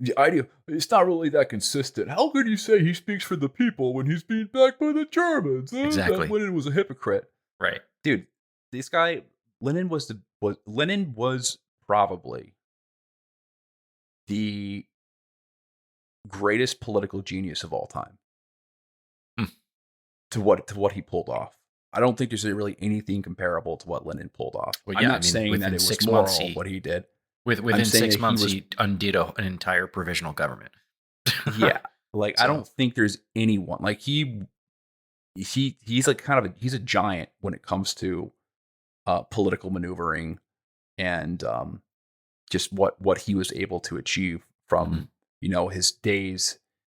the idea. It's not really that consistent. How could you say he speaks for the people when he's being backed by the Germans? That Exactly. Lenin was a hypocrite, Right. dude. This guy Lenin was probably the greatest political genius of all time. Hmm. To what he pulled off. I don't think there's really anything comparable to what Lenin pulled off. Well, I'm yeah. I not mean, saying that within it was 6 months, moral what he did. I'm within saying six that he months, was he undid an entire provisional government. yeah. Like I don't So, think there's anyone like he's like kind of he's a giant when it comes to political maneuvering and just what he was able to achieve mhm. from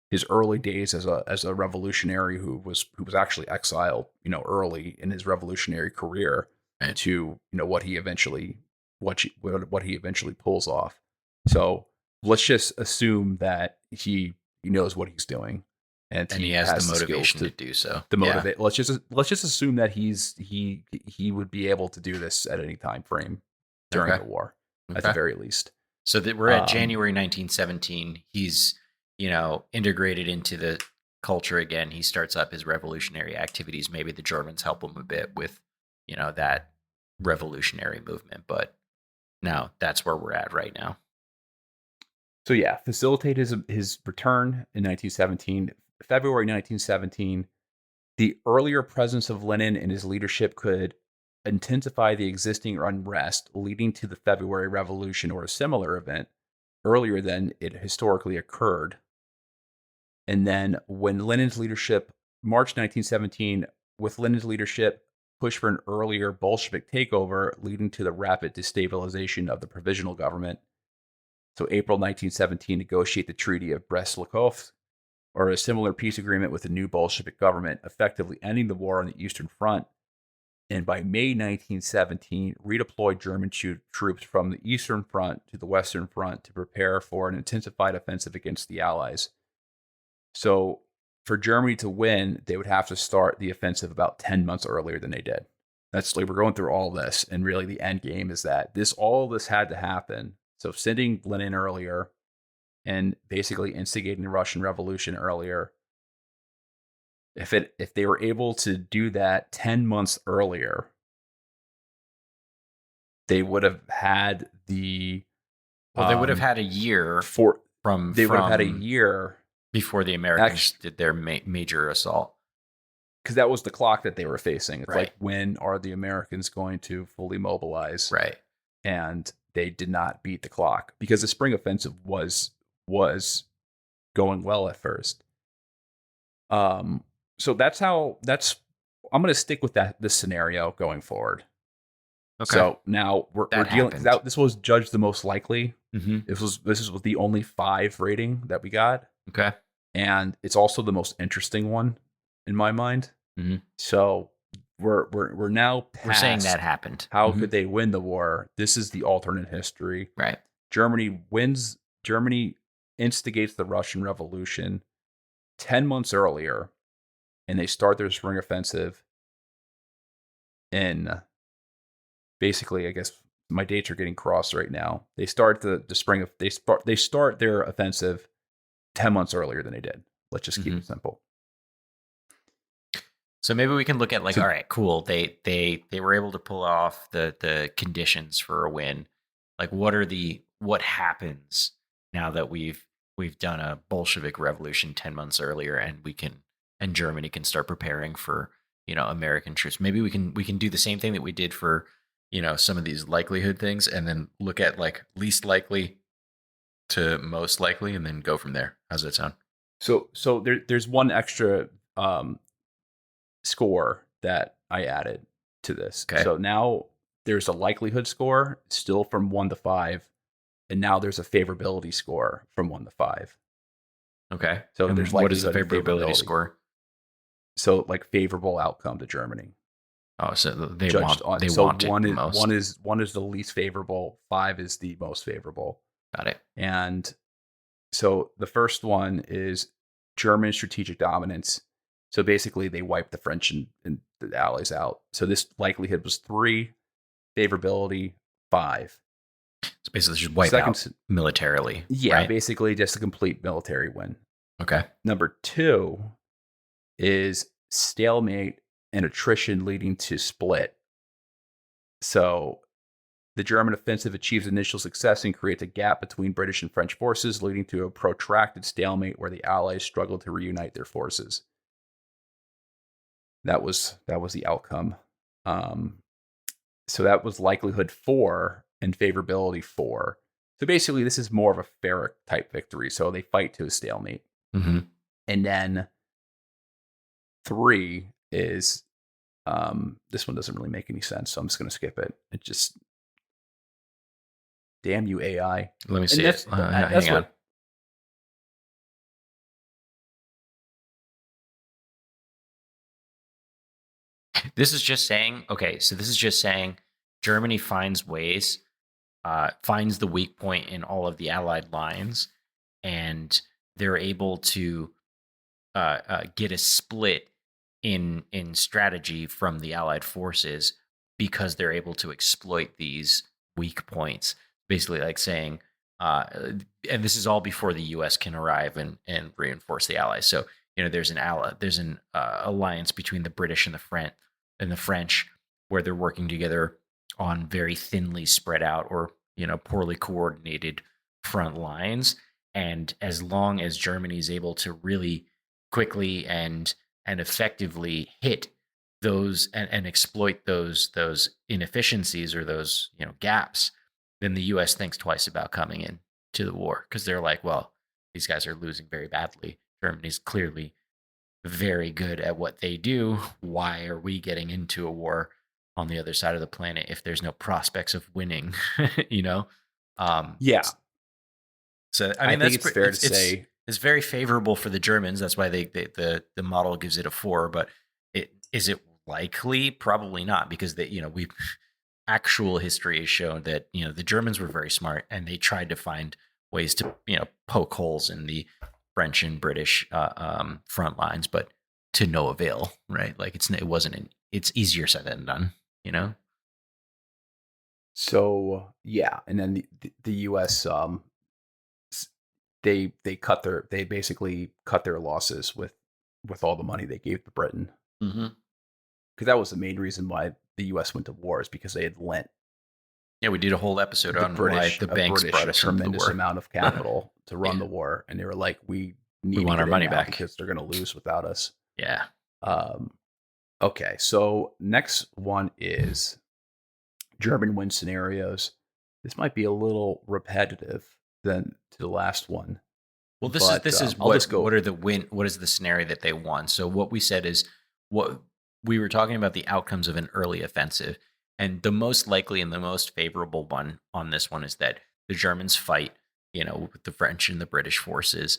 his early days as a revolutionary who was actually exiled early in his revolutionary career Right. to what he eventually what he eventually pulls off. So let's just assume that he knows what he's doing and And he he has the has the skills motivation to do so. to Yeah. motivate. Let's just assume that he would be able to do this at any time frame during Okay. the war, at the Okay. very least. So that we're at Um, January 1917. He's, integrated into the culture again. He starts up his revolutionary activities. Maybe the Germans help him a bit with, that revolutionary movement. But no, that's where we're at right now. so yeah, facilitate his return in 1917, February 1917. The earlier presence of Lenin and his leadership could intensify the existing unrest, leading to the February Revolution or a similar event earlier than it historically occurred. And then when Lenin's leadership, March 1917, with Lenin's leadership, pushed for an earlier Bolshevik takeover, leading to the rapid destabilization of the provisional government. So April 1917, negotiate the Treaty of Brest-Litovsk, or a similar peace agreement with the new Bolshevik government, effectively ending the war on the Eastern Front. And by May 1917, redeployed German troops from the Eastern Front to the Western Front to prepare for an intensified offensive against the Allies. So for Germany to win, they would have to start the offensive about 10 months earlier than they did. That's like we're going through all this, and really the end game is that all this had to happen. So sending Lenin earlier and basically instigating the Russian Revolution earlier. If they were able to do that 10 months earlier, they would have had the Well, they would have um had a year for from they would have had a from year before the Americans actually did their major assault. because that was the clock that they were facing. It's Right. like, when are the Americans going to fully mobilize? Right. And they did not beat the clock because the spring offensive was going well at first. So that's I'm going to stick with this scenario going forward. Okay. So now we're That dealing because happened. this was judged the most likely. Mm-hmm. This is the only 5 rating that we got, Okay. and it's also the most interesting one in my mind. Mm-hmm. So we're now We're saying that past happened. how Mm-hmm. could they win the war. This is the alternate history. Right. Germany wins. Germany instigates the Russian Revolution 10 months earlier, and they start their spring offensive in basically, I guess my dates are getting crossed right now. They start the spring of they start their offensive 10 months earlier than they did. Let's just keep Mm-hmm. it simple. So maybe we can look at like, So all right, cool. They were able to pull off the conditions for a win. Like, what happens now that we've done a Bolshevik revolution 10 months earlier, and Germany can start preparing for American troops. Maybe we can do the same thing that we did for some of these likelihood things, and then look at like least likely to most likely, and then go from there. How's that sound? there's one extra score that I added to this. Okay. So now there's a likelihood score, still from 1 to 5. and now there's a favorability score from 1 to 5. Okay. So there's And what is the likelihood and favorability favorability. score? So like favorable outcome to Germany, Oh, so judged on. they So want it the most. one is the least favorable, 5 is the most favorable. Got it. And so the first one is German strategic dominance. So basically, they wiped the French and the Allies out. So this likelihood was 3, favorability 5. So basically, just wipe out Second, militarily, yeah, right? basically just a complete military win. Okay. Number 2 is stalemate and attrition leading to split. So the German offensive achieves initial success and creates a gap between British and French forces, leading to a protracted stalemate where the Allies struggle to reunite their forces. That was the outcome. Um, so that was likelihood 4 and favorability 4. So basically, this is more of a fair type victory. So they fight to a stalemate, Mm-hmm. and then 3 is this one doesn't really make any sense, so I'm just going to skip it. It just damn you AI. Let me And see it. that's Hang on. what. This is just saying, okay, so this is just saying Germany finds ways, finds the weak point in all of the Allied lines, and they're able to get a split in strategy from the Allied forces because they're able to exploit these weak points. Basically, like saying, and this is all before the U.S. can arrive and reinforce the Allies. So there's an alliance between the British and the French where they're working together on very thinly spread out or poorly coordinated front lines. And as long as Germany is able to really quickly and effectively hit those and exploit those inefficiencies or those gaps, then the U.S. thinks twice about coming in to the war because they're like, well, these guys are losing very badly. Germany's clearly very good at what they do. Why are we getting into a war on the other side of the planet if there's no prospects of winning? you know, um, Yeah, so I I mean think it's fair to it's say. it's very favorable for the Germans. That's why the model gives it a 4. But it likely? Probably not, because we actual history has shown that the Germans were very smart and they tried to find ways to poke holes in the French and British front lines, but to no avail. Right? Like it's easier said than done. You know. So yeah, and then the U.S. They basically cut their losses with all the money they gave to Britain, Mm-hmm. because that was the main reason why the U.S. went to war, is because they had lent Yeah, we did a whole episode on why the banks brought A us into the tremendous war. amount of capital to run Yeah, the war, and they were like, we we need to want our get in money now back. because they're going to lose without us. Yeah. Um, okay, so next one is German win scenarios. This might be a little repetitive than to the last one, Well, but this is I'll just go. what is the scenario that they won? So what we said is what we were talking about the outcomes of an early offensive, and the most likely and the most favorable one on this one is that the Germans fight, with the French and the British forces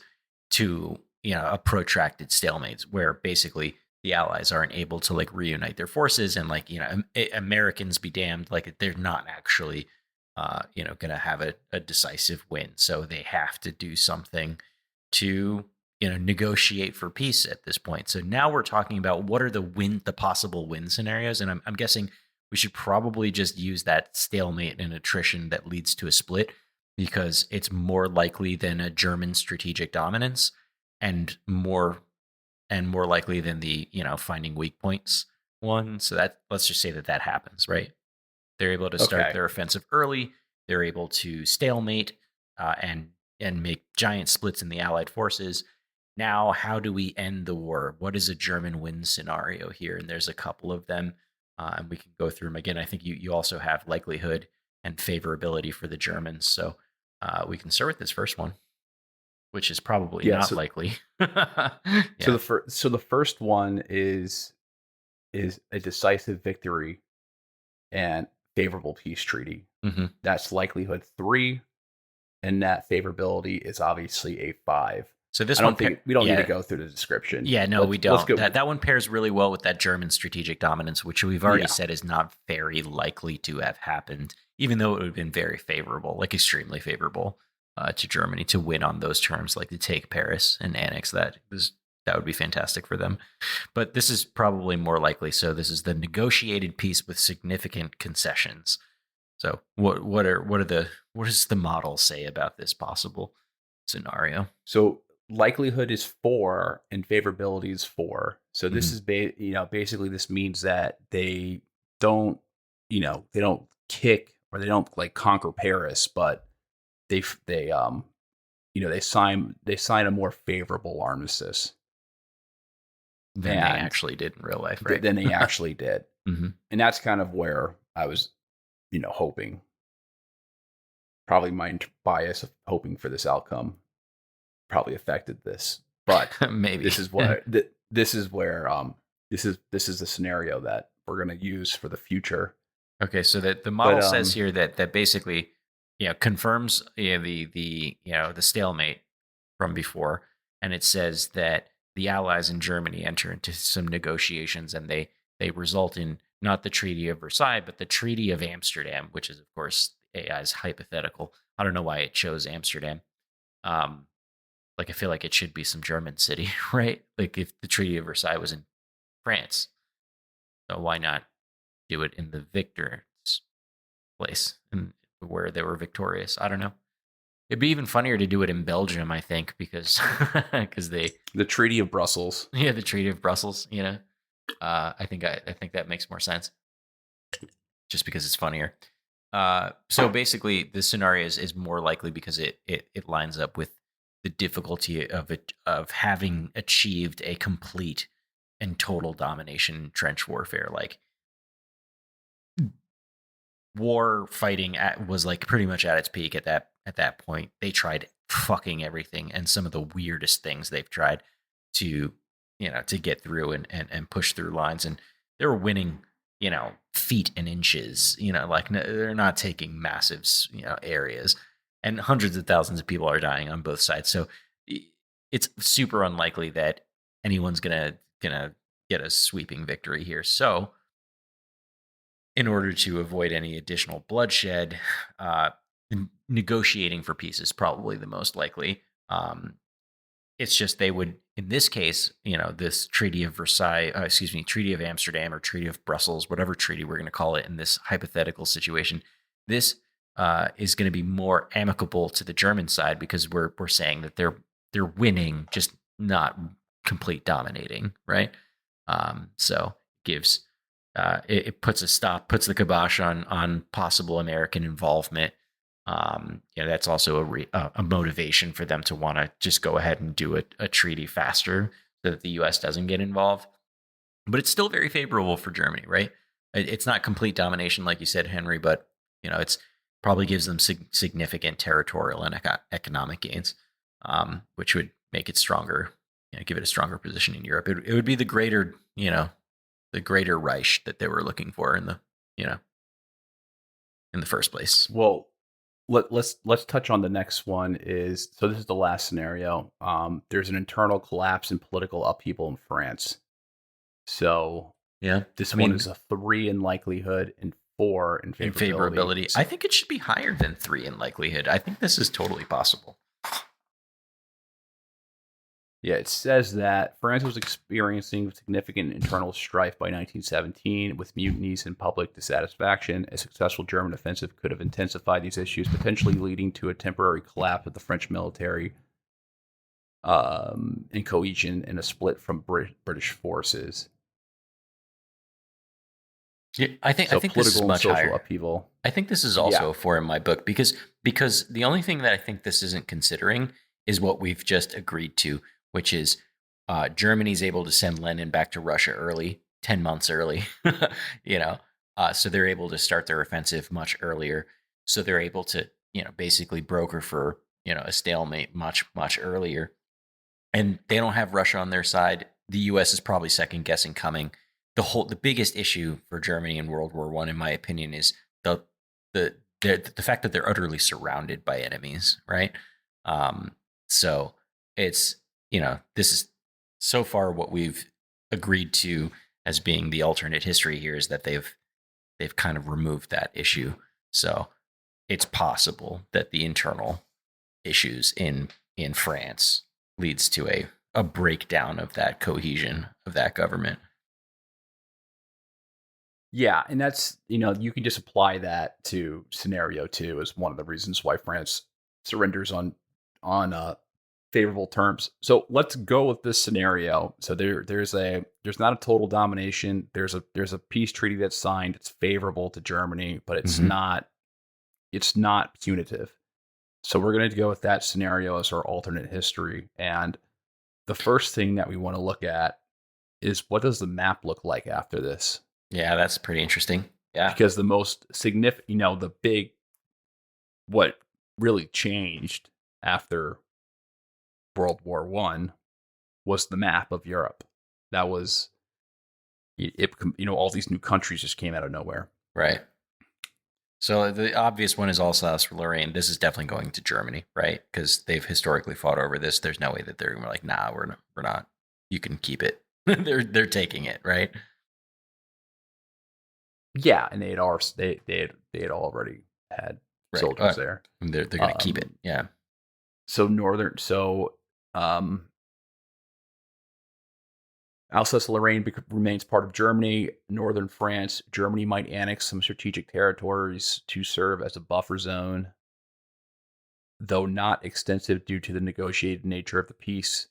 to a protracted stalemate where basically the Allies aren't able to like reunite their forces and like Americans be damned, like they're not actually going to have a decisive win, so they have to do something to negotiate for peace at this point. So now we're talking about what are the possible win scenarios, and I'm guessing we should probably just use that stalemate and attrition that leads to a split because it's more likely than a German strategic dominance and more likely than the finding weak points one. So that let's just say that happens, right? They're able to start Okay, their offensive early. They're able to stalemate and make giant splits in the Allied forces. Now, how do we end the war? What is a German win scenario here? And there's a couple of them, and we can go through them again. I think you also have likelihood and favorability for the Germans, so we can start with this first one, which is probably yeah. not So likely. so Yeah. the first one is a decisive victory and favorable peace treaty. Hmm. That's likelihood 3, and that favorability is obviously a 5. So this I one, don't think we don't need to yeah, go through the description. yeah, no, we Let's don't. go. That one pairs really well with that German strategic dominance, which we've already Yeah. said is not very likely to have happened, even though it would have been very favorable, like extremely favorable to Germany to win on those terms, like to take Paris and annex that. That would be fantastic for them. But this is probably more likely. So this is the negotiated peace with significant concessions. So what does the model say about this possible scenario? So likelihood is 4 and favorability is 4. So this Mhm. is basically this means that don't they don't kick or they don't like conquer Paris, but they they sign a more favorable armistice Than they and actually did in real life, right? than they actually did. Hmm. And that's kind of where I was, hoping. Probably my bias of hoping for this outcome probably affected this, but Maybe. this is what this is where this is the scenario that we're going to use for the future. Okay, so that the But model says here that basically, confirms the stalemate from before, and it says that the Allies in Germany enter into some negotiations, and they result in not the Treaty of Versailles, but the Treaty of Amsterdam, which is of course AI's hypothetical. I don't know why it chose Amsterdam. Um, like I feel like it should be some German city, right? Like if the Treaty of Versailles was in France, so why not do it in the victor's place and where they were victorious? I don't know. It'd be even funnier to do it in Belgium, I think, because they the Treaty of Brussels. yeah, the Treaty of Brussels. I think that makes more sense just because it's funnier. So basically, this scenario is more likely because it lines up with the difficulty of having achieved a complete and total domination in trench warfare. Like war fighting was like pretty much at its peak at that point. They tried fucking everything and some of the weirdest things they've tried to to get through and push through lines, and they were winning feet and inches, like they're not taking massive areas, and hundreds of thousands of people are dying on both sides. So it's super unlikely that anyone's gonna get a sweeping victory here. So in order to avoid any additional bloodshed, uh, negotiating for peace is probably the most likely. It's just they would, in this case, this Treaty of Versailles, Treaty of Amsterdam or Treaty of Brussels, whatever treaty we're going to call it in this hypothetical situation, this is going to be more amicable to the German side because we're saying that they're winning, just not complete dominating, right? So gives it puts puts the kibosh on possible American involvement. That's also a motivation for them to want to just go ahead and do a treaty faster so that the U.S. doesn't get involved. But it's still very favorable for Germany, right? It's not complete domination, like you said, Henry, but it's probably gives them significant territorial and economic gains, which would make it stronger, give it a stronger position in Europe. It would be the greater Reich that they were looking for in the in the first place. Well, let's touch on the next one. So this is the last scenario. There's an internal collapse and political upheaval in France. So Yeah, this one is a 3 in likelihood and 4 in in favorability. favorability. I think it should be higher than 3 in likelihood. I think this is totally possible. Yeah, it says that France was experiencing significant internal strife by 1917 with mutinies and public dissatisfaction. A successful German offensive could have intensified these issues, potentially leading to a temporary collapse of the French military and cohesion and a split from British forces. Yeah, I think this is Political and much social higher. upheaval. I think this is also a 4 in my book because the only thing that I think this isn't considering is what we've just agreed to, which is Germany's able to send Lenin back to Russia early, 10 months early, so they're able to start their offensive much earlier. So they're able to, basically broker for, a stalemate much, much earlier. And they don't have Russia on their side. The U.S. is probably second guessing coming. The biggest issue for Germany in World War I, in my opinion, is the the fact that they're utterly surrounded by enemies, right? Um, so it's, this is so far what we've agreed to as being the alternate history here is that they've kind of removed that issue. So it's possible that the internal issues in France leads to a breakdown of that cohesion of that government. Yeah, and that's, you can just apply that to scenario 2 as one of the reasons why France surrenders on favorable terms. So let's go with this scenario. So there's not a total domination. There's a peace treaty that's signed. It's favorable to Germany, but it's not punitive. So we're going to go with that scenario as our alternate history. And the first thing that we want to look at is, what does the map look like after this? Yeah, that's pretty interesting. Yeah. Because the most significant, what really changed after World War One was the map of Europe. That was all these new countries just came out of nowhere. Right. So the obvious one is Alsace-Lorraine. This is definitely going to Germany, right? Because they've historically fought over this. There's no way that they're like, nah, we're not. You can keep it. they're taking it, right? Yeah, and they had already had soldiers there. They're going to keep it. Yeah. Alsace-Lorraine remains part of Germany. Northern France, Germany might annex some strategic territories to serve as a buffer zone, though not extensive due to the negotiated nature of the peace.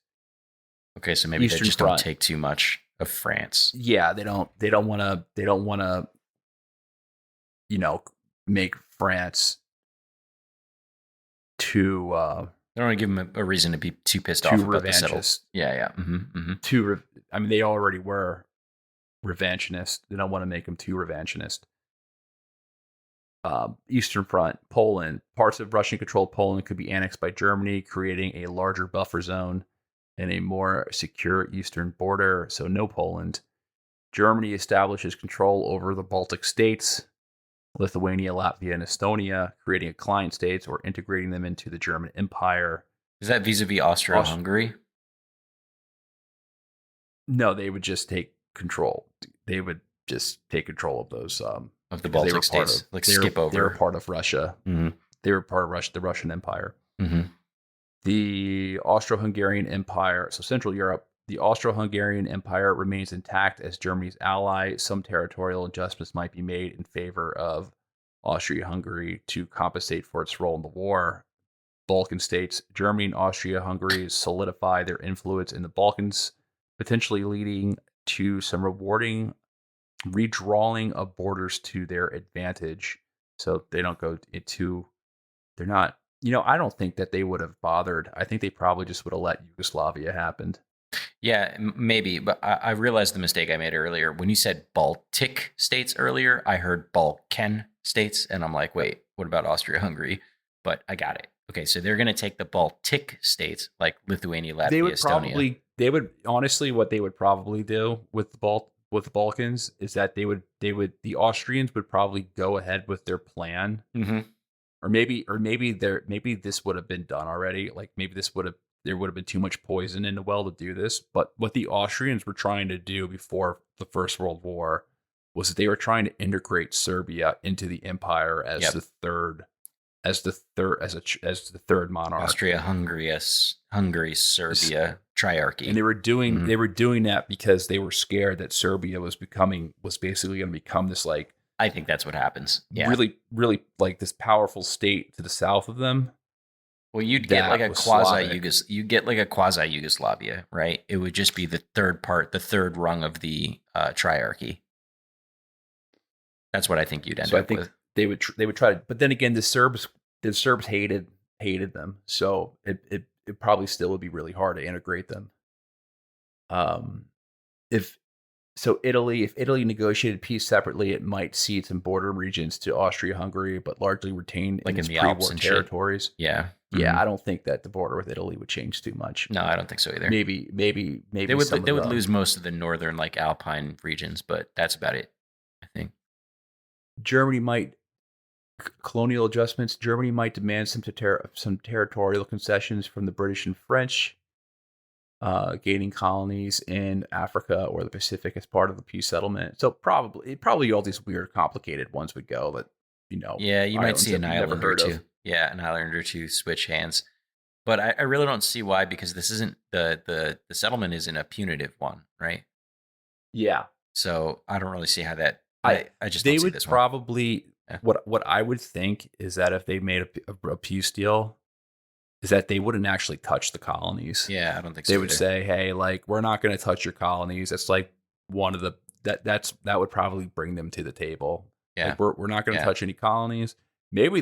Okay, so maybe they just don't take too much of France. Yeah, they don't want to make France too they don't want to give them a reason to be too pissed off about the settles. Yeah. They already were revanchist. They don't want to make them too revanchist. Eastern Front, Poland. Parts of Russian-controlled Poland could be annexed by Germany, creating a larger buffer zone and a more secure eastern border. So no Poland. Germany establishes control over the Baltic states, Lithuania, Latvia, and Estonia, creating a client states or integrating them into the German Empire. Is that vis-a-vis Austria-Hungary? No, they would just take control. They would just take control of those of the Baltic states, skip over. They were part of Russia. Mm-hmm. They were part of Russia, the Russian Empire. Mm-hmm. The Austro-Hungarian Empire, so Central Europe. The Austro-Hungarian Empire remains intact as Germany's ally. Some territorial adjustments might be made in favor of Austria-Hungary to compensate for its role in the war. Balkan states, Germany and Austria-Hungary solidify their influence in the Balkans, potentially leading to some rewarding redrawing of borders to their advantage. So they don't go into, they're not, I don't think that they would have bothered. I think they probably just would have let Yugoslavia happen. Yeah, maybe. But I realized the mistake I made earlier. When you said Baltic states earlier, I heard Balkan states. And I'm like, wait, what about Austria-Hungary? But I got it. Okay, so they're going to take the Baltic states like Lithuania, Latvia, Estonia. Honestly, what they would probably do with the Balkans is that the Austrians would probably go ahead with their plan. Mm-hmm. Or maybe this would have been done already. Like maybe there would have been too much poison in the well to do this. But what the Austrians were trying to do before the First World War was that they were trying to integrate Serbia into the empire as the third monarch. Austria, Hungary, Serbia triarchy. And they were doing that because they were scared that Serbia was basically going to become this, like, I think that's what happens. Yeah. Really, really like this powerful state to the south of them. Well, you'd get like a quasi Yugoslavia, right? It would just be the third rung of the triarchy. That's what I think you'd end up with. They would try to, but then again, the Serbs hated them, so it probably still would be really hard to integrate them. If Italy negotiated peace separately, it might cede some border regions to Austria-Hungary, but largely retain like in its the Alps and territories. Shit. Yeah. Yeah, Mm-hmm. I don't think that the border with Italy would change too much. No, I don't think so either. Maybe they would lose most of the northern, like, Alpine regions, but that's about it, I think. Germany might Colonial adjustments. Germany might demand some territorial concessions from the British and French, gaining colonies in Africa or the Pacific as part of the peace settlement. So probably all these weird, complicated ones would go that Yeah, you might islands see that an we've never island or heard two. of. Yeah, an island or two switch hands. But I really don't see why, because this isn't the settlement isn't a punitive one, right? Yeah, So I don't really see how that. I I just don't they see would this one. probably Yeah. what I would think is that if they made a peace deal, is that they wouldn't actually touch the colonies. Yeah, I don't think They so would either. say, "Hey, like we're not going to touch your colonies." It's like one of the that would probably bring them to the table. Yeah, Like we're not going to yeah. touch any colonies. Maybe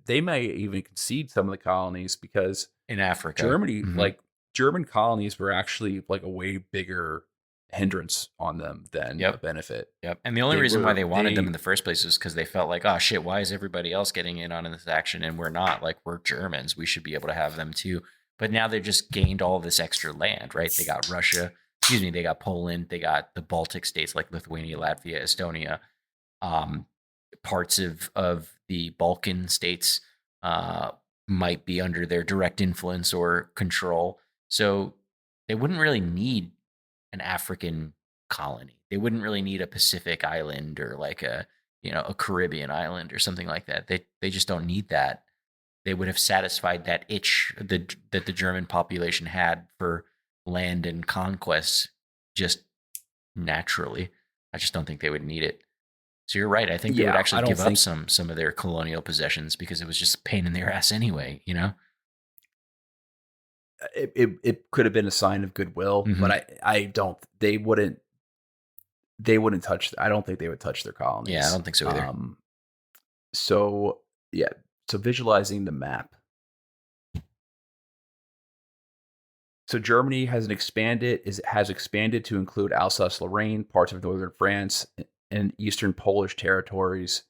they may even concede some of the colonies because In Africa. Germany, Hmm. like German colonies, were actually like a way bigger hindrance on them than a Yep. benefit. Yep. And the only reason why they wanted them They in the first place is because they felt like, oh shit, why is everybody else getting in on this action and we're not? Like, we're Germans. We should be able to have them too. But now they've just gained all this extra land, right? They got Russia, excuse me, they got Poland, they got the Baltic states like Lithuania, Latvia, Estonia, um, parts of the Balkan states uh, might be under their direct influence or control. So they wouldn't really need an African colony. They wouldn't really need a Pacific island or like a Caribbean island or something like that. They just don't need that. They would have satisfied that itch that the German population had for land and conquest just naturally. I just don't think they would need it. So you're right. I think they would yeah, actually I don't give up think some of their colonial possessions because it was just a pain in their ass anyway, you know? it could have been a sign of goodwill, but Hmm. I don't they wouldn't touch. I don't think they would touch their Yeah, I colonies. don't think so either. So yeah, so visualizing the map. So Germany has expanded to include Alsace-Lorraine, parts of northern France, and eastern Polish territories.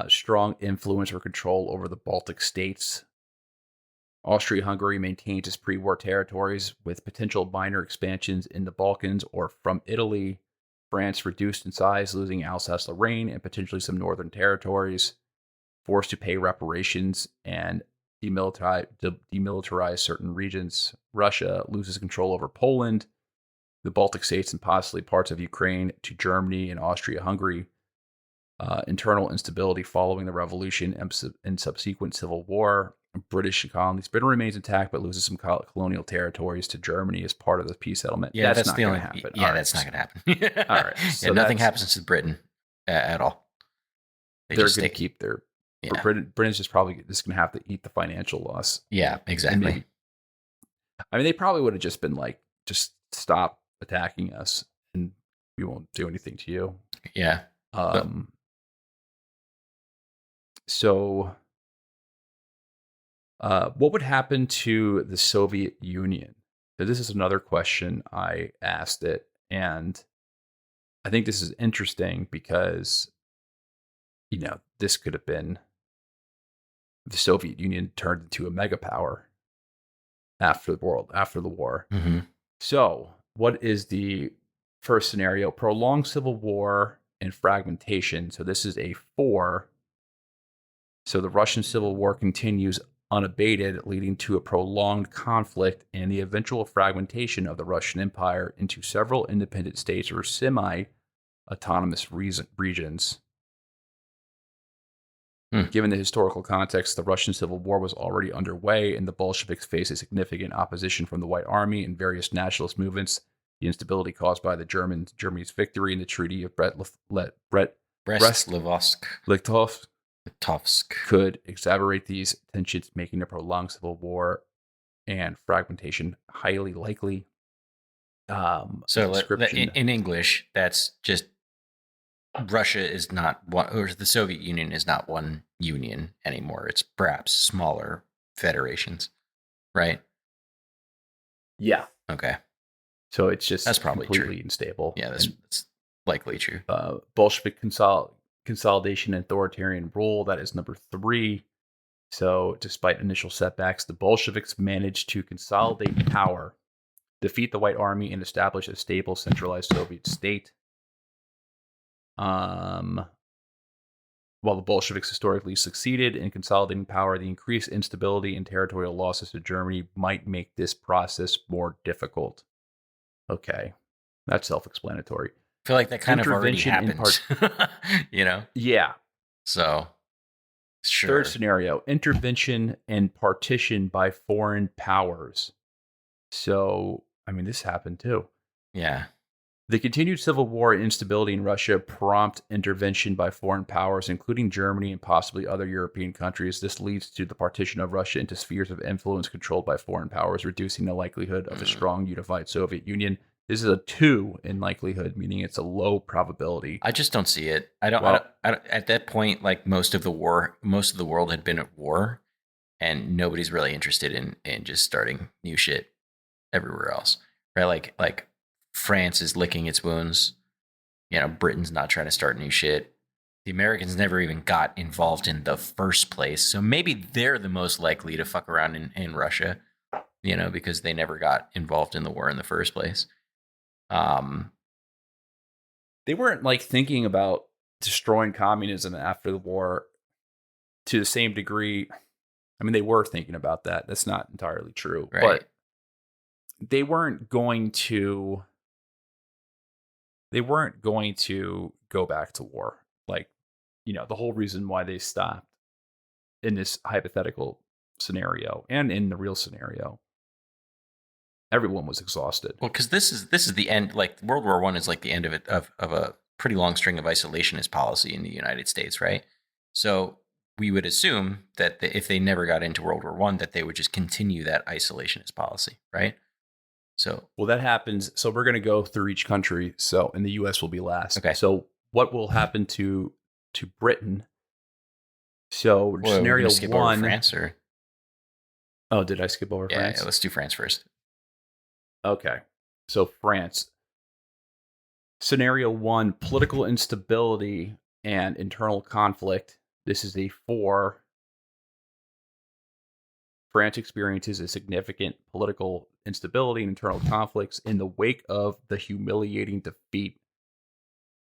Strong influence or control over the Baltic states. Austria-Hungary maintains its pre-war territories with potential minor expansions in the Balkans or from Italy. France reduced in size, losing Alsace-Lorraine and potentially some northern territories. Forced to pay reparations and demilitarize certain regions. Russia loses control over Poland, the Baltic states, and possibly parts of Ukraine to Germany and Austria-Hungary. Internal instability following the revolution and subsequent civil war. British colonies. Britain remains intact but loses some colonial territories to Germany as part of the peace settlement. Yeah, That's that's not the going to only. happen. All Yeah, right. that's not going to happen. All right. Yeah, So nothing that's happens to Britain at all. They they're just going to stay. keep their Yeah, Britain's just probably just going to have to eat the financial loss. yeah, And exactly. maybe I mean they probably would have just been like just stop attacking us and we won't do anything to you. Yeah, but Um so what would happen to the Soviet Union? So this is another question I asked it, and I think this is interesting because this could have been the Soviet Union turned into a mega power after the war. mhm. So, what is the first scenario? Prolonged civil war and fragmentation. So this is a 4. So the Russian Civil War continues unabated, leading to a prolonged conflict and the eventual fragmentation of the Russian Empire into several independent states or semi autonomous regions. Hmm. Given the historical context, the Russian Civil War was already underway, and the Bolsheviks faced a significant opposition from the White Army and various nationalist movements. The instability caused by Germany's victory in the Treaty of Brest-Litovsk, Brest-Litovsk Litovsk. could exacerbate these tensions, making a prolonged civil war and fragmentation highly likely. So Description. in English, that's just Russia is not one, or the Soviet Union is not one union anymore. It's perhaps smaller federations, right? Yeah. Okay, So it's just that's probably completely true. unstable. Yeah, that's likely true. Bolshevik consolidation and authoritarian rule. That is number 3. So, despite initial setbacks, the Bolsheviks managed to consolidate power, defeat the White Army, and establish a stable, centralized Soviet state. While the Bolsheviks historically succeeded in consolidating power, the increased instability and territorial losses to Germany might make this process more difficult. Okay, that's self-explanatory. I feel like that kind of already Intervention in happened, part. you know? Yeah. So, Third sure. scenario: intervention and partition by foreign powers. So, I mean, this happened too. Yeah. The continued civil war and instability in Russia prompt intervention by foreign powers, including Germany and possibly other European countries. This leads to the partition of Russia into spheres of influence controlled by foreign powers, reducing the likelihood of a Mm. strong unified Soviet Union. This is a 2 in likelihood, meaning it's a low probability. I just don't see it. Well, I don't, at that point, like most of the world had been at war, and nobody's really interested in just starting new shit everywhere else, right? Like France is licking its wounds. You know, Britain's not trying to start new shit. The Americans never even got involved in the first place, so maybe they're the most likely to fuck around in Russia. You know, because they never got involved in the war in the first place. Um, they weren't like thinking about destroying communism after the war to the same degree. I mean, they were thinking about that. That's not entirely true, right. but they weren't going to go back to war. Like, the whole reason why they stopped in this hypothetical scenario and in the real scenario, everyone was exhausted. Well, because this is the end. Like World War I is like the end of it of a pretty long string of isolationist policy in the United States, right? So we would assume that if they never got into World War One, that they would just continue that isolationist policy, right? So Well, that happens. So we're going to go through each country. So, and the U.S. will be last. okay, So what will happen to Britain? So well, we're scenario gonna skip over one. France, or Oh, did I skip over yeah, France? let's do France first. Okay. So France. Scenario one: political instability and internal conflict. This is a 4. France experiences a significant political instability and internal conflicts in the wake of the humiliating defeat.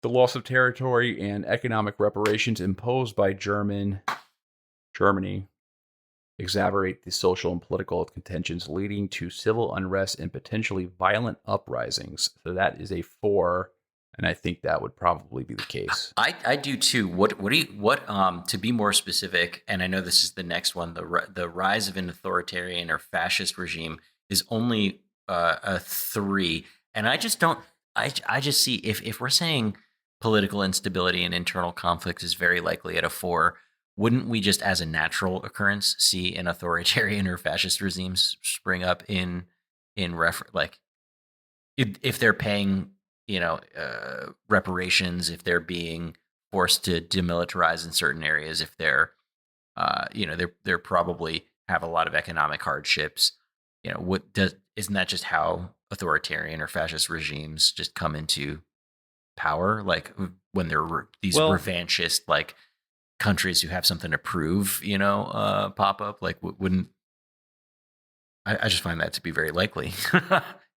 The loss of territory and economic reparations imposed by Germany exacerbate the social and political contentions, leading to civil unrest and potentially violent uprisings. So that is a 4, and I think that would probably be the case. I do too. What do you what to be more specific? And I know this is the next one. The rise of an authoritarian or fascist regime is only a 3, and I just don't. I just see if we're saying political instability and internal conflict is very likely at a 4. Wouldn't we just, as a natural occurrence, see an authoritarian or fascist regimes spring up like if they're paying reparations, if they're being forced to demilitarize in certain areas, if they're they're probably have a lot of economic hardships. Isn't that just how authoritarian or fascist regimes just come into power? Like when they're these revanchist like countries who have something to prove, pop up. Like wouldn't I just find that to be very likely.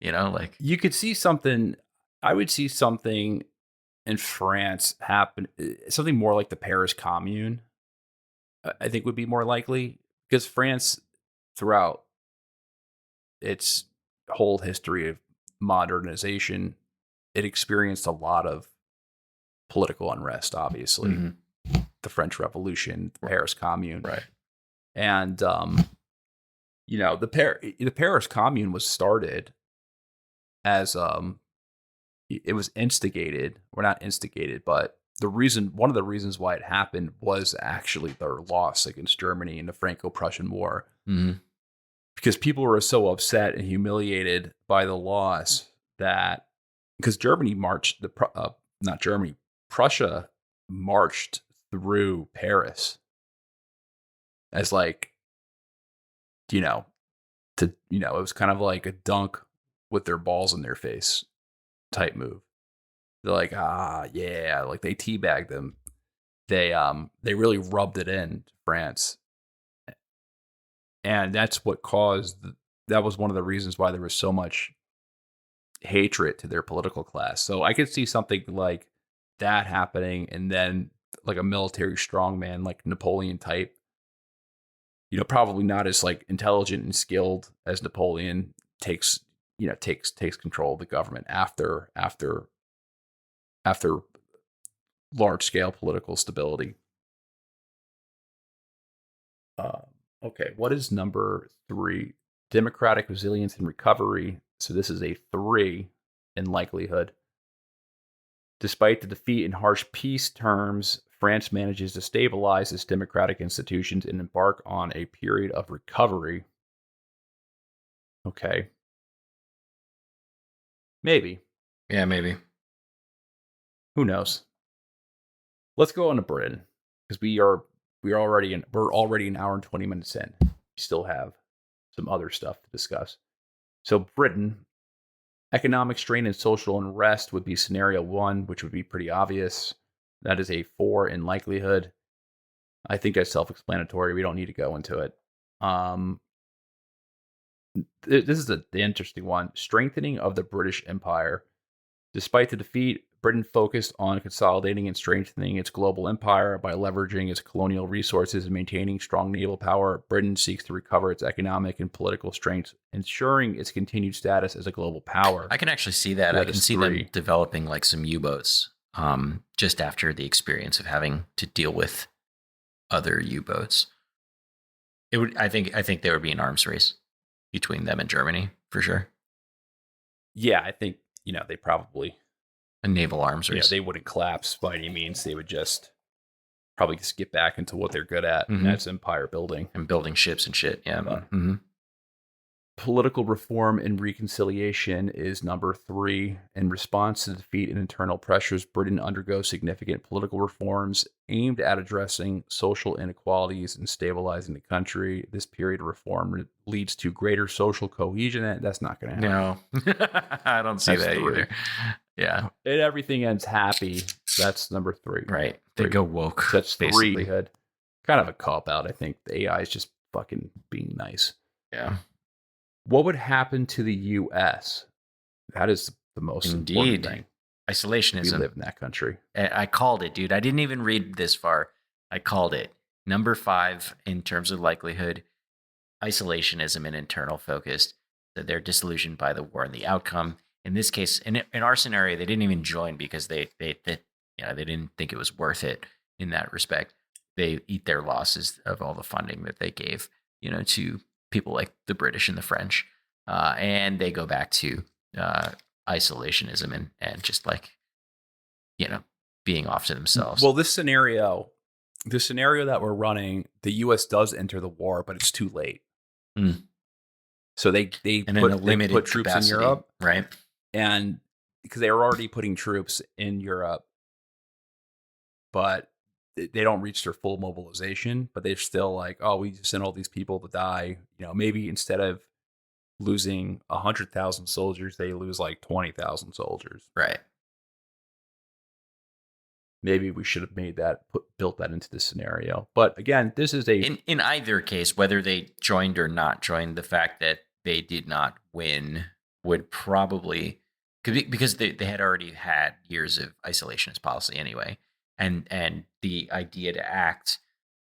Like you could see something. I would see something in France happen, something more like the Paris Commune. I think would be more likely because France, throughout its whole history of modernization, it experienced a lot of political unrest. Obviously, the French Revolution, the Paris Commune, right? And the Paris Commune was started as it was instigated, or not instigated, but one of the reasons why it happened was actually their loss against Germany in the Franco-Prussian War. Mm-hmm. Because people were so upset and humiliated by the loss that, because Germany marched, Prussia marched through Paris as it was kind of like a dunk with their balls in their face type move. They're like, yeah, like they teabagged them. They really rubbed it in France. And that's what that was one of the reasons why there was so much hatred to their political class. So I could see something like that happening, and then like a military strongman, like Napoleon type. Probably not as like intelligent and skilled as Napoleon. Takes control of the government after large scale political stability. Uh, okay, what is number 3? Democratic resilience and recovery. So this is a 3 in likelihood. Despite the defeat in harsh peace terms, France manages to stabilize its democratic institutions and embark on a period of recovery. Okay. Maybe. Yeah, maybe. Who knows? Let's go on to Britain because we're already an hour and 20 minutes in. We still have some other stuff to discuss. So Britain, economic strain and social unrest would be scenario 1, which would be pretty obvious. That is a 4 in likelihood. I think that's self-explanatory. We don't need to go into it. This is the interesting one. Strengthening of the British Empire. Despite the defeat, Britain focused on consolidating and strengthening its global empire by leveraging its colonial resources and maintaining strong naval power. Britain seeks to recover its economic and political strengths, ensuring its continued status as a global power. I can actually see that. I can see them developing like some U-boats just after the experience of having to deal with other U-boats. I think there would be an arms race between them and Germany for sure. Yeah, I think they probably a naval arms race. They wouldn't collapse by any means. They would probably just get back into what they're good at, and that's empire building and building ships and shit. Yeah. Political reform and reconciliation is number 3. In response to defeat and internal pressures, Britain undergoes significant political reforms aimed at addressing social inequalities and stabilizing the country. This period of reform leads to greater social cohesion, and that's not going to happen. No, I don't see that either. Yeah. And everything ends happy. That's number 3. Right. They go woke. That's basically. 3. Kind of a cop-out, I think. The AI is just fucking being nice. Yeah. What would happen to the U.S.? That is the most important thing. Isolationism. We live in that country. I called it, dude. I didn't even read this far. I called it. Number 5 in terms of likelihood, isolationism and internal focus. That they're disillusioned by the war and the outcome. In this case, in our scenario, they didn't even join because they didn't think it was worth it in that respect. They eat their losses of all the funding that they gave, to people like the British and the French, and they go back to isolationism and just like, being off to themselves. Well, this scenario that we're running, the U.S. does enter the war, but it's too late. So they put troops capacity, in Europe, right? And because they were already putting troops in Europe, but they don't reach their full mobilization, but they're still like, oh, we just sent all these people to die. Maybe instead of losing 100,000 soldiers, they lose like 20,000 soldiers. Right. Maybe we should have built that into the scenario. But again, this is in either case, whether they joined or not joined, the fact that they did not win would probably, because they had already had years of isolationist policy anyway. And the idea to act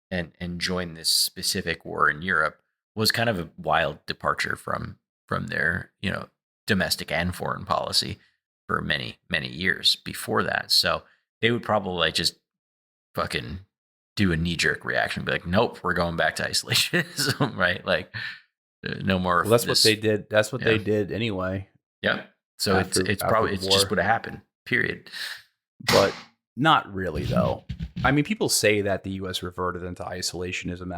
and join this specific war in Europe was kind of a wild departure from their, domestic and foreign policy for many, many years before that. So they would probably just fucking do a knee-jerk reaction, be like, nope, we're going back to isolationism, right? Like, no more. Well, that's what they did. That's what they did anyway. Yeah. So it's just would have happened, period. But not really, though. I mean, people say that the U.S. reverted into isolationism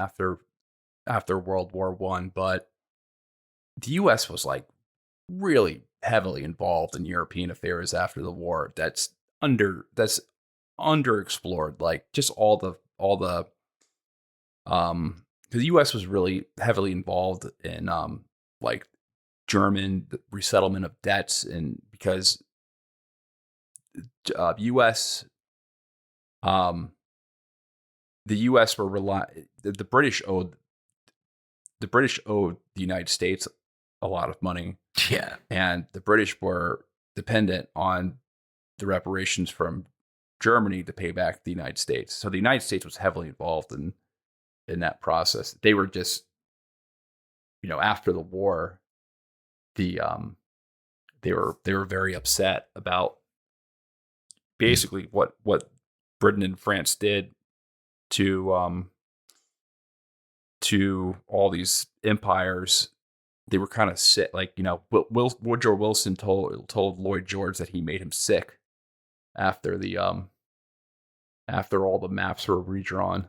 after World War I, but the U.S. was like really heavily involved in European affairs after the war. That's underexplored. Like just all the the U.S. was really heavily involved in like German resettlement of debts, and because U.S. The U.S. were the British owed the United States a lot of money. Yeah, and the British were dependent on the reparations from Germany to pay back the United States. So the United States was heavily involved in that process. They were just, after the war, the they were very upset about basically what Britain and France did to all these empires. They were kind of sick. Like, Woodrow Wilson told Lloyd George that he made him sick after after all the maps were redrawn.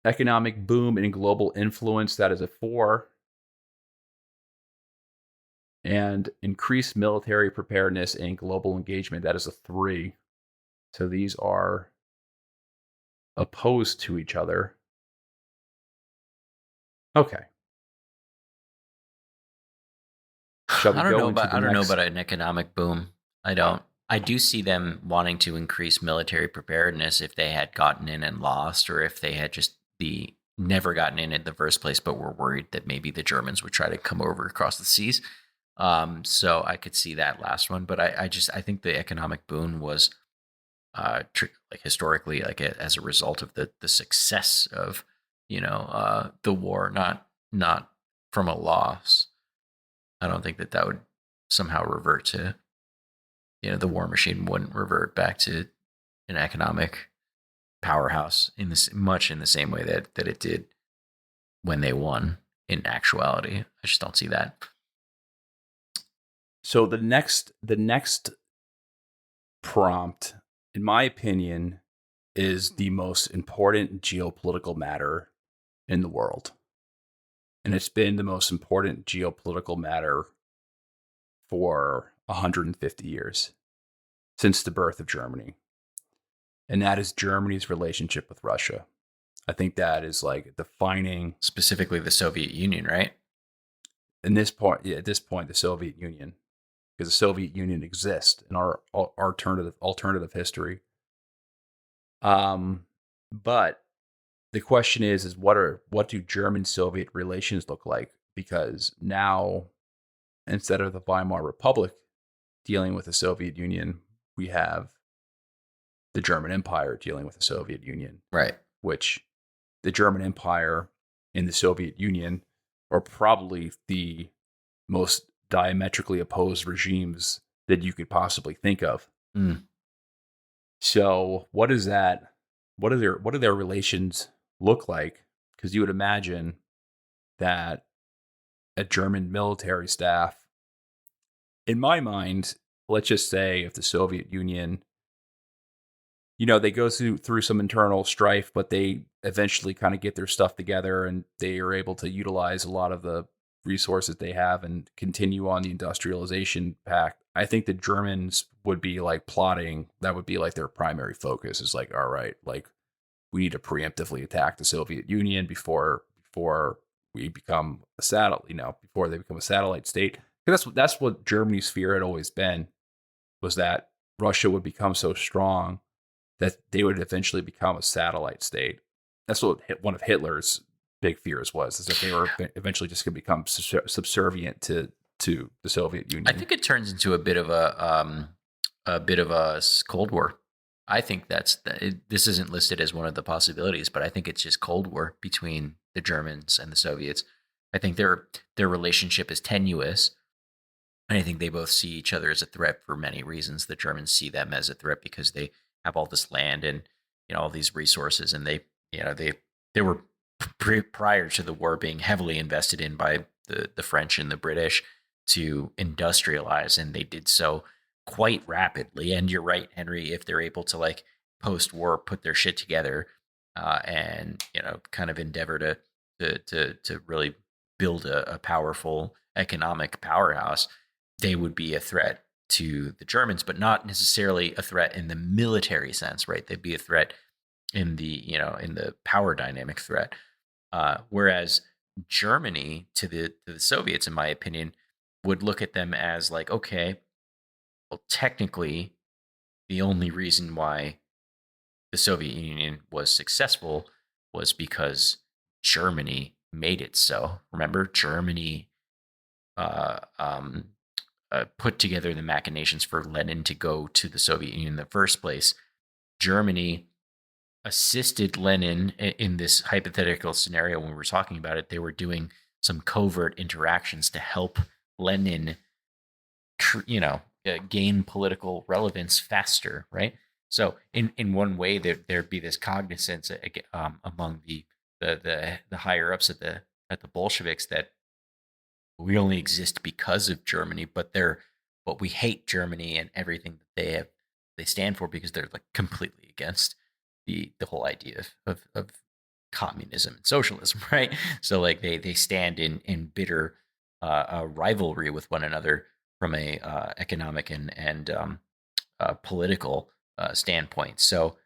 Economic boom and global influence, that is a 4. And increased military preparedness and global engagement, that is a 3. So these are opposed to each other. Okay. Shall we I don't go know into about the I don't know next? about an economic boom. I don't. I do see them wanting to increase military preparedness if they had gotten in and lost, or if they had just never gotten in the first place, but were worried that maybe the Germans would try to come over across the seas. So I could see that last one, but I think the economic boom was like historically, like as a result of the success of the war, not from a loss. I don't think that would somehow revert to, the war machine wouldn't revert back to an economic powerhouse much in the same way that it did when they won. In actuality, I just don't see that. So the next prompt, in my opinion, is the most important geopolitical matter in the world. And it's been the most important geopolitical matter for 150 years, since the birth of Germany. And that is Germany's relationship with Russia. I think that is like defining, Specifically the Soviet Union, right? at this point, the Soviet Union, because the Soviet Union exists in our alternative history. But the question is what do German Soviet relations look like? Because now, instead of the Weimar Republic dealing with the Soviet Union, we have the German Empire dealing with the Soviet Union, Right. which the German Empire and the Soviet Union are probably the most diametrically opposed regimes that you could possibly think of. Mm. So what do their relations look like? Because you would imagine that a German military staff, in my mind, let's just say if the Soviet Union, they go through some internal strife, but they eventually kind of get their stuff together and they are able to utilize a lot of the resources they have and continue on the industrialization pact. I think the Germans would be like plotting. That would be like their primary focus is like, all right, like we need to preemptively attack the Soviet Union before we become a satellite, before they become a satellite state. That's what Germany's fear had always been, was that Russia would become so strong that they would eventually become a satellite state. That's what one of Hitler's big fears was, is that they were eventually just going to become subservient to the Soviet Union. I think it turns into a bit of a Cold War. I think this isn't listed as one of the possibilities, but I think it's just Cold War between the Germans and the Soviets. I think their relationship is tenuous, and I think they both see each other as a threat for many reasons. The Germans see them as a threat because they have all this land and all these resources, and they were prior to the war being heavily invested in by the French and the British to industrialize, and they did so quite rapidly. And you're right, Henry, if they're able to like post-war put their shit together and kind of endeavor to really build a powerful economic powerhouse, they would be a threat to the Germans, but not necessarily a threat in the military sense, right? They'd be a threat in the in the power dynamic threat. Whereas Germany to the Soviets, in my opinion, would look at them as like, okay, well, technically, the only reason why the Soviet Union was successful was because Germany made it so. Remember, Germany put together the machinations for Lenin to go to the Soviet Union in the first place, Germany assisted Lenin in this hypothetical scenario. When we were talking about it, they were doing some covert interactions to help Lenin, gain political relevance faster, right? So, in one way, there'd be this cognizance among the higher ups at the Bolsheviks that we only exist because of Germany, but we hate Germany and everything that they stand for, because they're like completely against the whole idea of communism and socialism, right? So like they stand in bitter rivalry with one another from a economic and political standpoint. So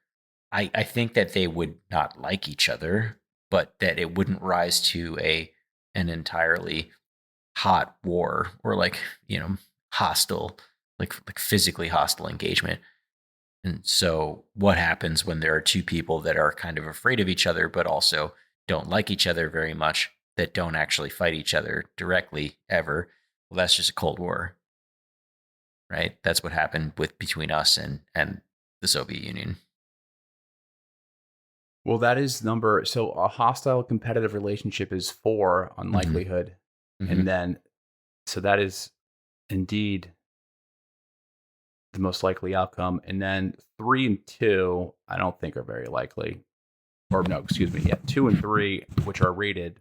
I think that they would not like each other, but that it wouldn't rise to an entirely hot war, or like, hostile, like physically hostile engagement. And so what happens when there are two people that are kind of afraid of each other but also don't like each other very much, that don't actually fight each other directly ever? Well, that's just a cold war, right? That's what happened between us and the Soviet Union. Well, that is number. So a hostile competitive relationship is 4 on Mm-hmm. likelihood. Mm-hmm. And then, so that is indeed the most likely outcome. And then 3 and 2, I don't think are very likely. Or no, excuse me. Yeah, 2 and 3, which are rated.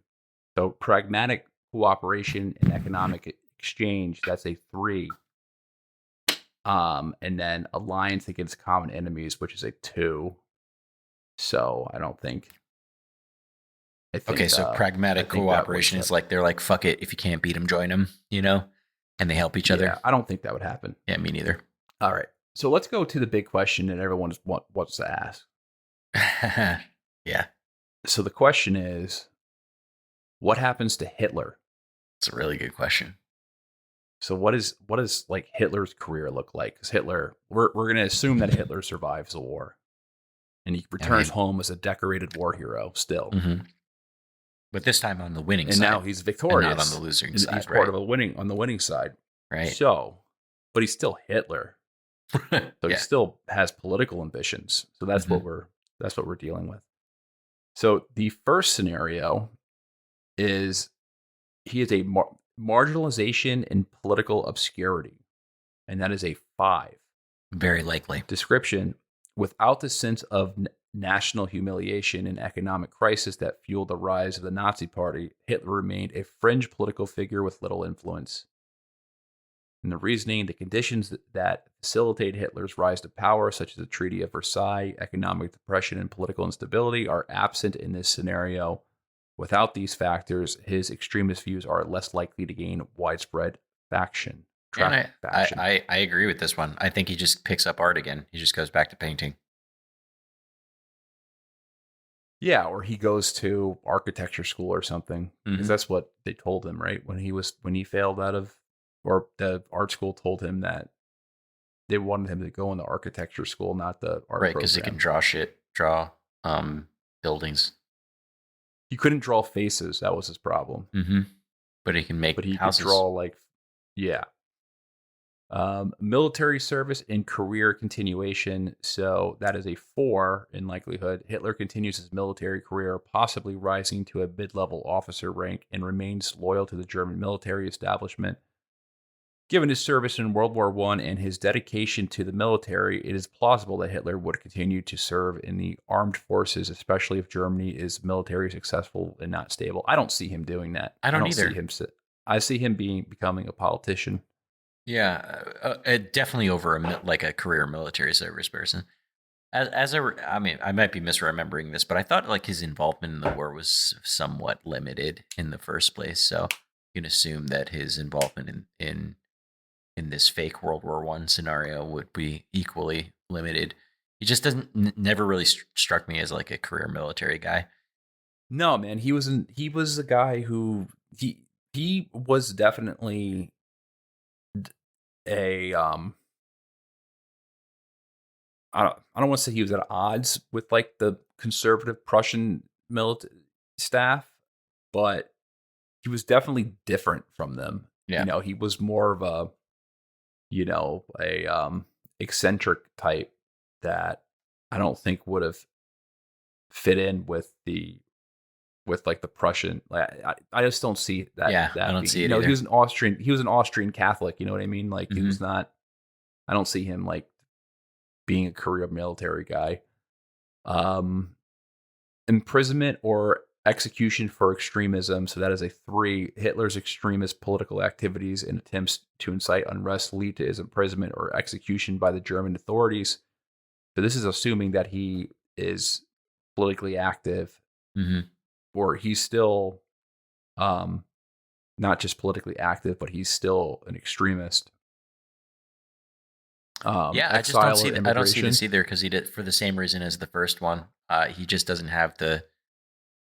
So pragmatic cooperation and economic exchange, that's a 3. And then alliance against common enemies, which is a 2. So I don't think. Okay, so I pragmatic think that was cooperation is like they're like, fuck it, if you can't beat them, join them, and they help each other. yeah. I don't think that would happen. Yeah, me neither. All right, so let's go to the big question that everyone wants to ask. Yeah, So the question is, what happens to Hitler? it's a really good question. So what does like Hitler's career look like? Because Hitler, we're going to assume that Hitler survives the war, and he returns home as a decorated war hero still. Mm-hmm. But this time on the winning And side, now he's victorious. and not on the losing side. He's part of on the winning side. Right. So, but he's still Hitler. So he Yeah. still has political ambitions. So that's what we're dealing with. So the first scenario is he is a marginalization and political obscurity, and that is a 5. Very likely. Description: without the sense of national humiliation and economic crisis that fueled the rise of the Nazi Party, Hitler remained a fringe political figure with little influence. And the reasoning, the conditions that facilitate Hitler's rise to power, such as the Treaty of Versailles, economic depression, and political instability, are absent in this scenario. Without these factors, his extremist views are less likely to gain widespread faction. And I agree with this one. I think he just picks up art again. He just goes back to painting. Yeah, or he goes to architecture school or something, because that's what they told him, right? When he failed out of, or the art school told him that they wanted him to go in the architecture school, not the art right, because he can draw buildings. He couldn't draw faces. That was his problem. Mm-hmm. But he can make But he houses. could draw like, yeah. Military service and career continuation. So that is a 4 in likelihood. Hitler continues his military career, possibly rising to a mid-level officer rank, and remains loyal to the German military establishment. Given his service in World War I and his dedication to the military, it is plausible that Hitler would continue to serve in the armed forces, especially if Germany is military successful and not stable. I don't see him doing that. I don't either. I see him becoming a politician. Yeah, definitely over a career military service person. I mean, I might be misremembering this, but I thought like his involvement in the war was somewhat limited in the first place. So you can assume that his involvement in this fake World War I scenario would be equally limited. He just never really struck me as like a career military guy. No, man, he was a guy who he was definitely a I don't want to say he was at odds with like the conservative Prussian military staff, but he was definitely different from them. Yeah. He was more of a a eccentric type that I don't think would have fit in with like the Prussian. I just don't see Yeah, I that don't being. see it He either. was an Austrian. He was an Austrian Catholic. You know what I mean? Like he Hmm. was not. I don't see him like being a career military guy. Um, Imprisonment or execution for extremism. So that is a 3. Hitler's extremist political activities and attempts to incite unrest lead to his imprisonment or execution by the German authorities. So this is assuming that he is politically active, Hmm. or he's still um, not just politically active, but he's still an extremist. Yeah, I just don't Exile see or that. I don't see immigration. this either because he did for the same reason as the first one. He just doesn't have the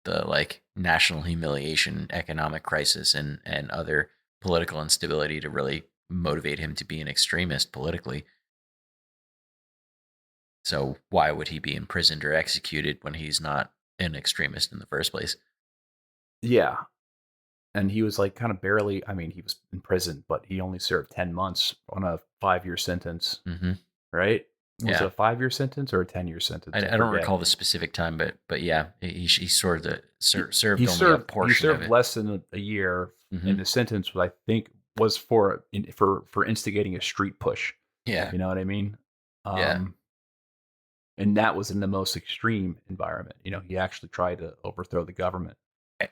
like national humiliation, economic crisis, and other political instability to really motivate him to be an extremist politically. So why would he be imprisoned or executed when he's not an extremist in the first place? Yeah. And he was like kind of barely, I mean, he was in prison, but he only served 10 months on a 5-year sentence, Hmm. right? Was it Yeah, a 5-year sentence or a 10-year sentence? I I don't forget. recall the specific time, but yeah, he sort of He served only a served portion of it. less than a year, Hmm. and the sentence was, I think, was for instigating a street push. Yeah, You know what I mean? yeah. Um, and that was in the most extreme environment. He actually tried to overthrow the government.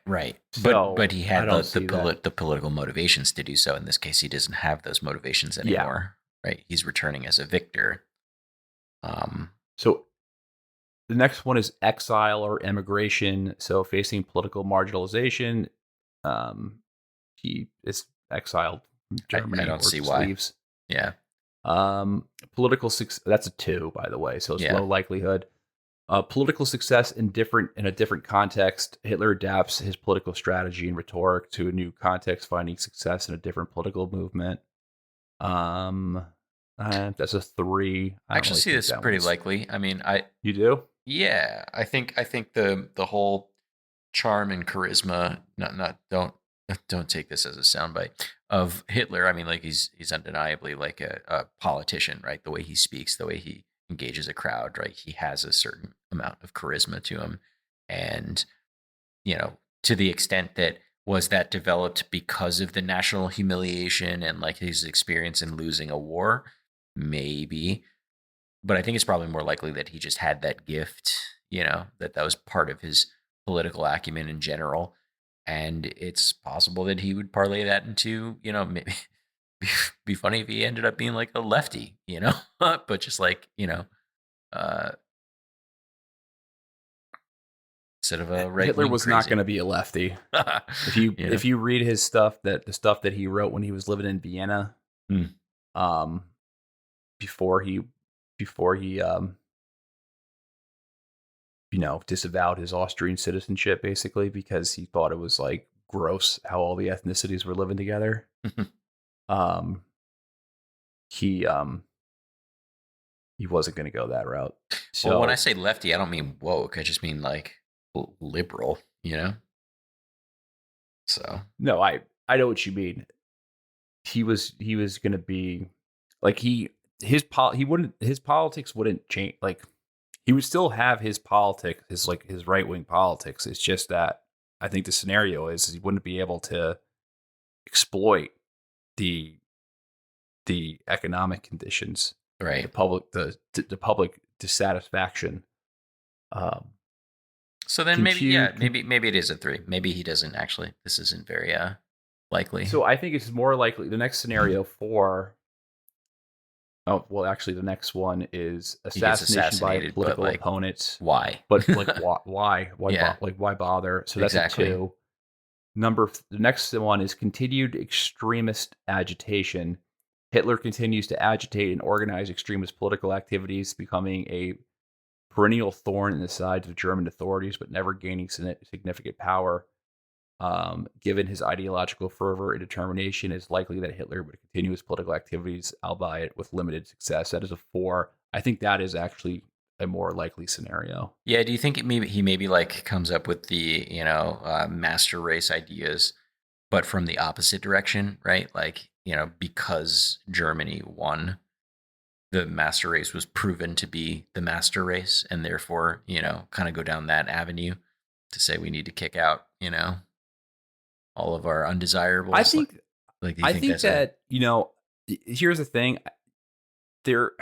Right. But So he I had don't see that. the political motivations to do so. In this case, he doesn't have those motivations Yeah. anymore. Right. He's returning as a victor. Um, So the next one is exile or emigration. So facing political marginalization, um, he is exiled from I Germany don't or see just why. leaves. Yeah. Political success. That's a 2, by the way. So it's Yeah. low likelihood. Political success in a different context. Hitler adapts his political strategy and rhetoric to a new context, finding success in a different political movement. Um, that's a 3. I I don't actually really see think this that pretty one's. likely. I mean, I You do? yeah, I think the whole charm and charisma, not don't take this as a soundbite of Hitler. I mean, like he's undeniably like a politician, right? The way he speaks, the way he engages a crowd, right? He has a certain amount of charisma to him. And, to the extent that was that developed because of the national humiliation and like his experience in losing a war, maybe. But I think it's probably more likely that he just had that gift, that was part of his political acumen in general. And it's possible that he would parlay that into, maybe be funny if he ended up being like a lefty, but just like, uh, instead of a right Hitler wing was not going crazy. to be a lefty. If you you know? if you read his stuff, the stuff that he wrote when he was living in Vienna, Hmm. um, before he disavowed his Austrian citizenship, basically because he thought it was like gross how all the ethnicities were living together. Um, he he wasn't going to go that route. Well, when I So say lefty, I don't mean woke. I just mean like liberal, So, no, I know what you mean. He was going to be like he wouldn't his politics wouldn't change. Like he would still have his politics, his right wing politics. It's just that I think the scenario is he wouldn't be able to exploit the the economic conditions, right. the public dissatisfaction. Um, So then maybe, confuse. yeah, maybe it is a 3. Maybe he doesn't actually. This isn't very likely. So I think it's more likely the next scenario for. Oh well, actually, the next one is He gets assassination by assassinated, but political like, opponents. why? But like, Yeah, why bother? So that's a exactly. 2. The next one is continued extremist agitation. Hitler continues to agitate and organize extremist political activities, becoming a perennial thorn in the sides of German authorities, but never gaining significant power. Given his ideological fervor and determination, it's likely that Hitler would continue his political activities, albeit with limited success. That is a 4. I think that is actually a more likely scenario. Yeah. Do you think he maybe like comes up with the master race ideas, but from the opposite direction, right? Like because Germany won, the master race was proven to be the master race, and therefore, kind of go down that avenue to say we need to kick out, all of our I undesirables. think Like, do you I think think that's a that, here's the thing. There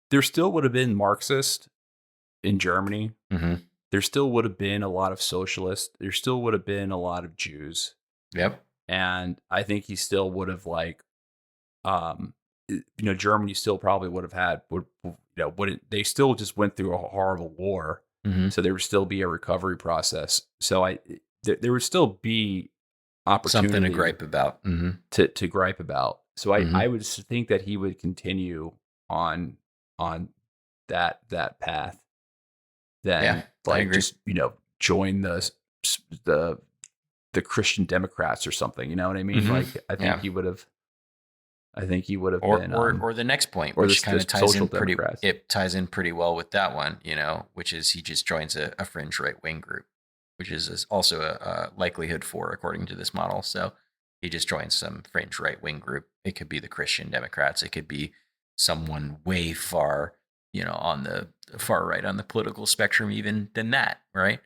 there still would have been Marxist in Germany. Mhm. There still would have been a lot of socialists. There still would have been a lot of Jews. Yep. And I think he still would have um Germany still probably would have had wouldn't they still just went through a horrible war. Mhm. So there would still be a recovery process. So there would still be Something to opportunity gripe about. Mhm. to gripe about. So I Mhm. would think that he would continue on on that path, Yeah, then I like agree. just join the the Christian Democrats or something. You know what I mean? Mhm. Like Yeah. I think he would have Or been or or the next point, or which kind the of ties Social in pretty Democrats. it ties in pretty well with that one, which is he just joins a fringe right wing group, which is also a likelihood for according to this model. So he just joins some fringe right wing group. It could be the Christian Democrats. It could be someone way far, on the far right on the political spectrum, even than that, right?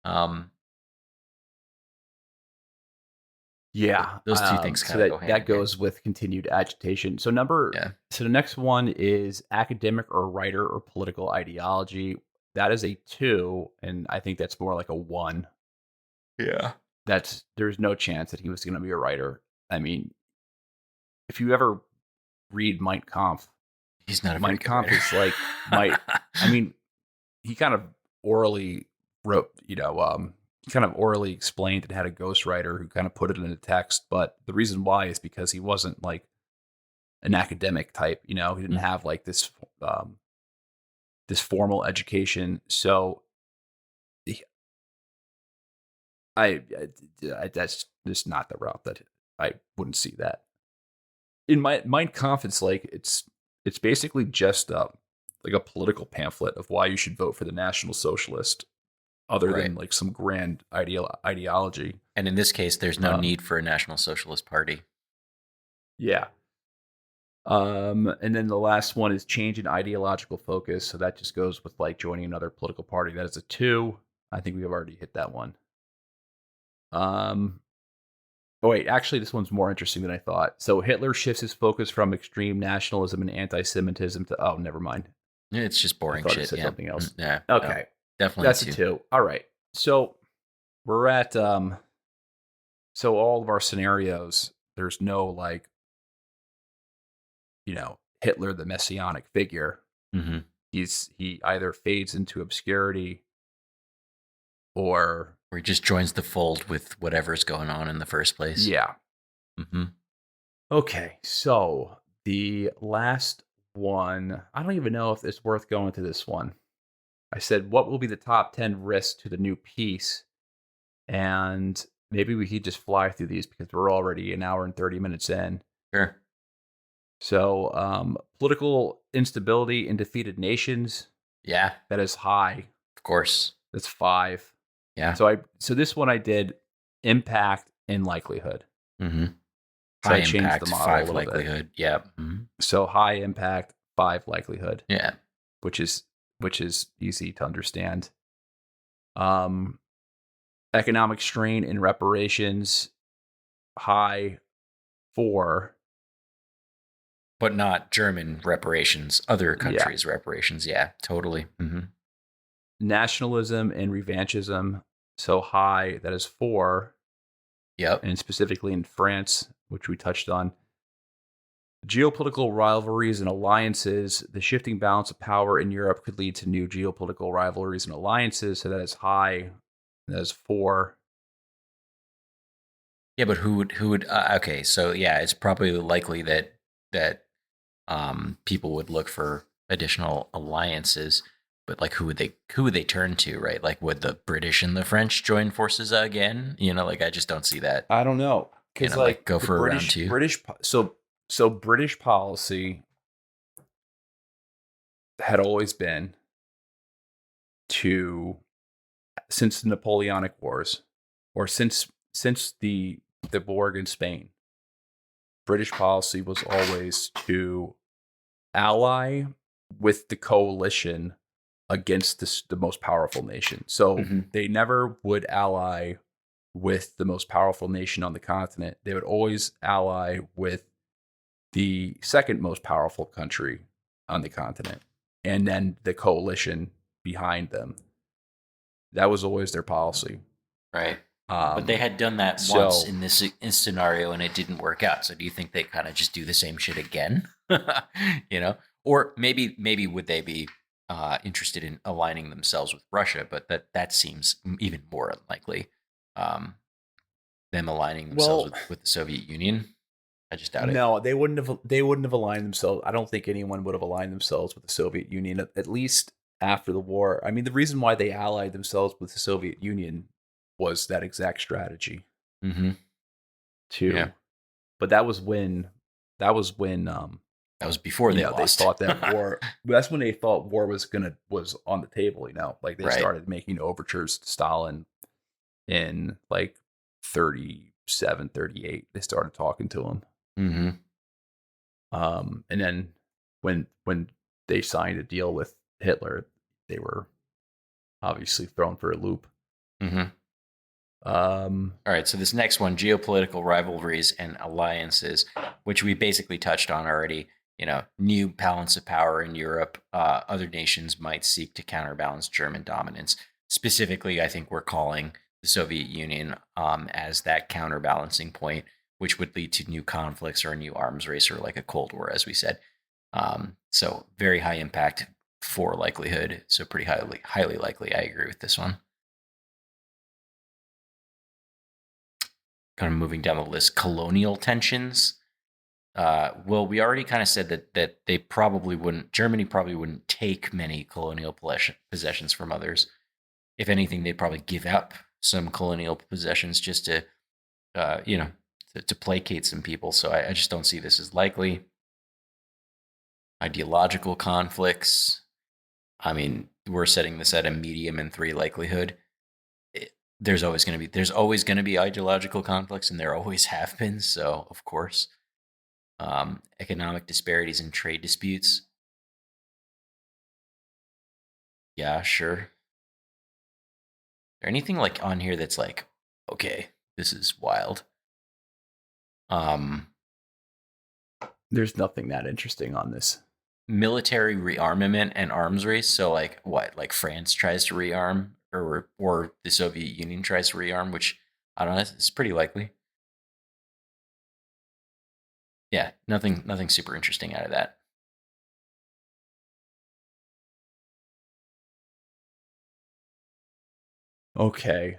Um, Yeah. those two things So kind of go hand that in hand. goes with continued agitation. Yeah. So the next one is academic or writer or political ideology. That is a 2, and I think that's more like a 1. Yeah. There's no chance that he was going to be a writer. I mean, if you ever read He's not a very Mein good Kampf writer. is like my I mean, he kind of orally wrote, he kind of orally explained and had a ghostwriter who kind of put it in the text. But the reason why is because he wasn't like an academic type. He didn't have like um, this formal education. So he- that's just not the route that I wouldn't see that. In my Mein Kampf, it's basically just like a political pamphlet of why you should vote for the National Socialist, other Right. than like some grand ideology. And in this case, there's no Um, need for a National Socialist Party. yeah. And then the last one is change in ideological focus. So that just goes with like joining another political party. That is a 2. I think we've already hit that one. Um, oh wait, actually, this one's more interesting than I thought. So Hitler shifts his focus from extreme nationalism and anti-Semitism to never mind. Yeah, it's just I boring thought it shit. said Yeah. something else. Yeah. No, Okay, definitely a that's a two. 2. All right. So we're at so all of our scenarios, there's no like, Hitler the messianic figure. Mm-hmm. He either fades into obscurity or Or he just joins the fold with whatever's going on in the first place. yeah. Mm-hmm. Okay, so the last one, I don't even know if it's worth going to this one. I said, what will be the top 10 risks to the new peace? And maybe we could just fly through these because we're already an hour and 30 minutes in. Sure. So, political instability in defeated nations, Yeah. that is high. Of course. That's 5. Yeah. So this one I did impact and likelihood. Mm-hmm. So High I changed the impact, model a 5 little bit. likelihood. Yeah. Mm-hmm. So high impact, 5 likelihood, Yeah. which is easy to understand. Um, economic strain and reparations, high, 4. But not German reparations, other Yeah. countries' reparations. Yeah, totally. Mm-hmm. Nationalism and revanchism, so high, that is 4, Yep. and specifically in France, which we touched on. Geopolitical rivalries and alliances. The shifting balance of power in Europe could lead to new geopolitical rivalries and alliances. So that is high. That is 4. Yeah, but who would okay, so yeah, it's probably likely that people would look for additional alliances, but like who would they turn to, right? Like would the British and the French join forces again? Like I just don't see that, I don't know, because like like go the for a round two. So British policy had always been to, since the Napoleonic Wars, or since the war in Spain, British policy was always to ally with the coalition against the most powerful nation. So Mm-hmm. they never would ally with the most powerful nation on the continent. They would always ally with the second most powerful country on the continent, and then the coalition behind them. That was always their policy. Right. But they Um, had done that once so in this scenario and it didn't work out. So do you think they kind of just do the same shit again? You know, or maybe would they be interested in aligning themselves with Russia? But that seems even more unlikely. Um, them aligning themselves well, with the Soviet Union. I just doubt it. no, they wouldn't have. They wouldn't have aligned themselves. I don't think anyone would have aligned themselves with the Soviet Union at least after the war. I mean, the reason why they allied themselves with the Soviet Union was that exact strategy Mm-hmm. Yeah, too. But that was when that was before they they lost. thought that war. That's when they thought war was on the table. Like they Right. started making overtures to Stalin in like 37, 38. They started talking to him. Mm-hmm. And then when they signed a deal with Hitler, they were obviously thrown for a loop. Mm-hmm. Um, All right, so this next one, geopolitical rivalries and alliances, which we basically touched on already. You know, new balance of power in Europe. Other nations might seek to counterbalance German dominance. Specifically, I think we're calling the Soviet Union as that counterbalancing point, which would lead to new conflicts or a new arms race or like a Cold War, as we said. So very high impact for likelihood. So pretty highly likely. I agree with this one. Kind of moving down the list, colonial tensions. Well, we already kind of said that they probably wouldn't. Germany probably wouldn't take many colonial possessions from others. If anything, they'd probably give up some colonial possessions just to, you know, to placate some people. So I just don't see this as likely. Ideological conflicts. I mean, we're setting this at a medium and 3 likelihood. There's always going to be ideological conflicts, and there always have been. So of course, economic disparities and trade disputes. Yeah, sure. Is there anything like on here that's like, okay, this is wild? Um, there's nothing that interesting on this. Military rearmament and arms race. So like what? Like France tries to rearm, or the Soviet Union tries to rearm, which I don't know. It's pretty likely. Yeah, nothing super interesting out of that. Okay,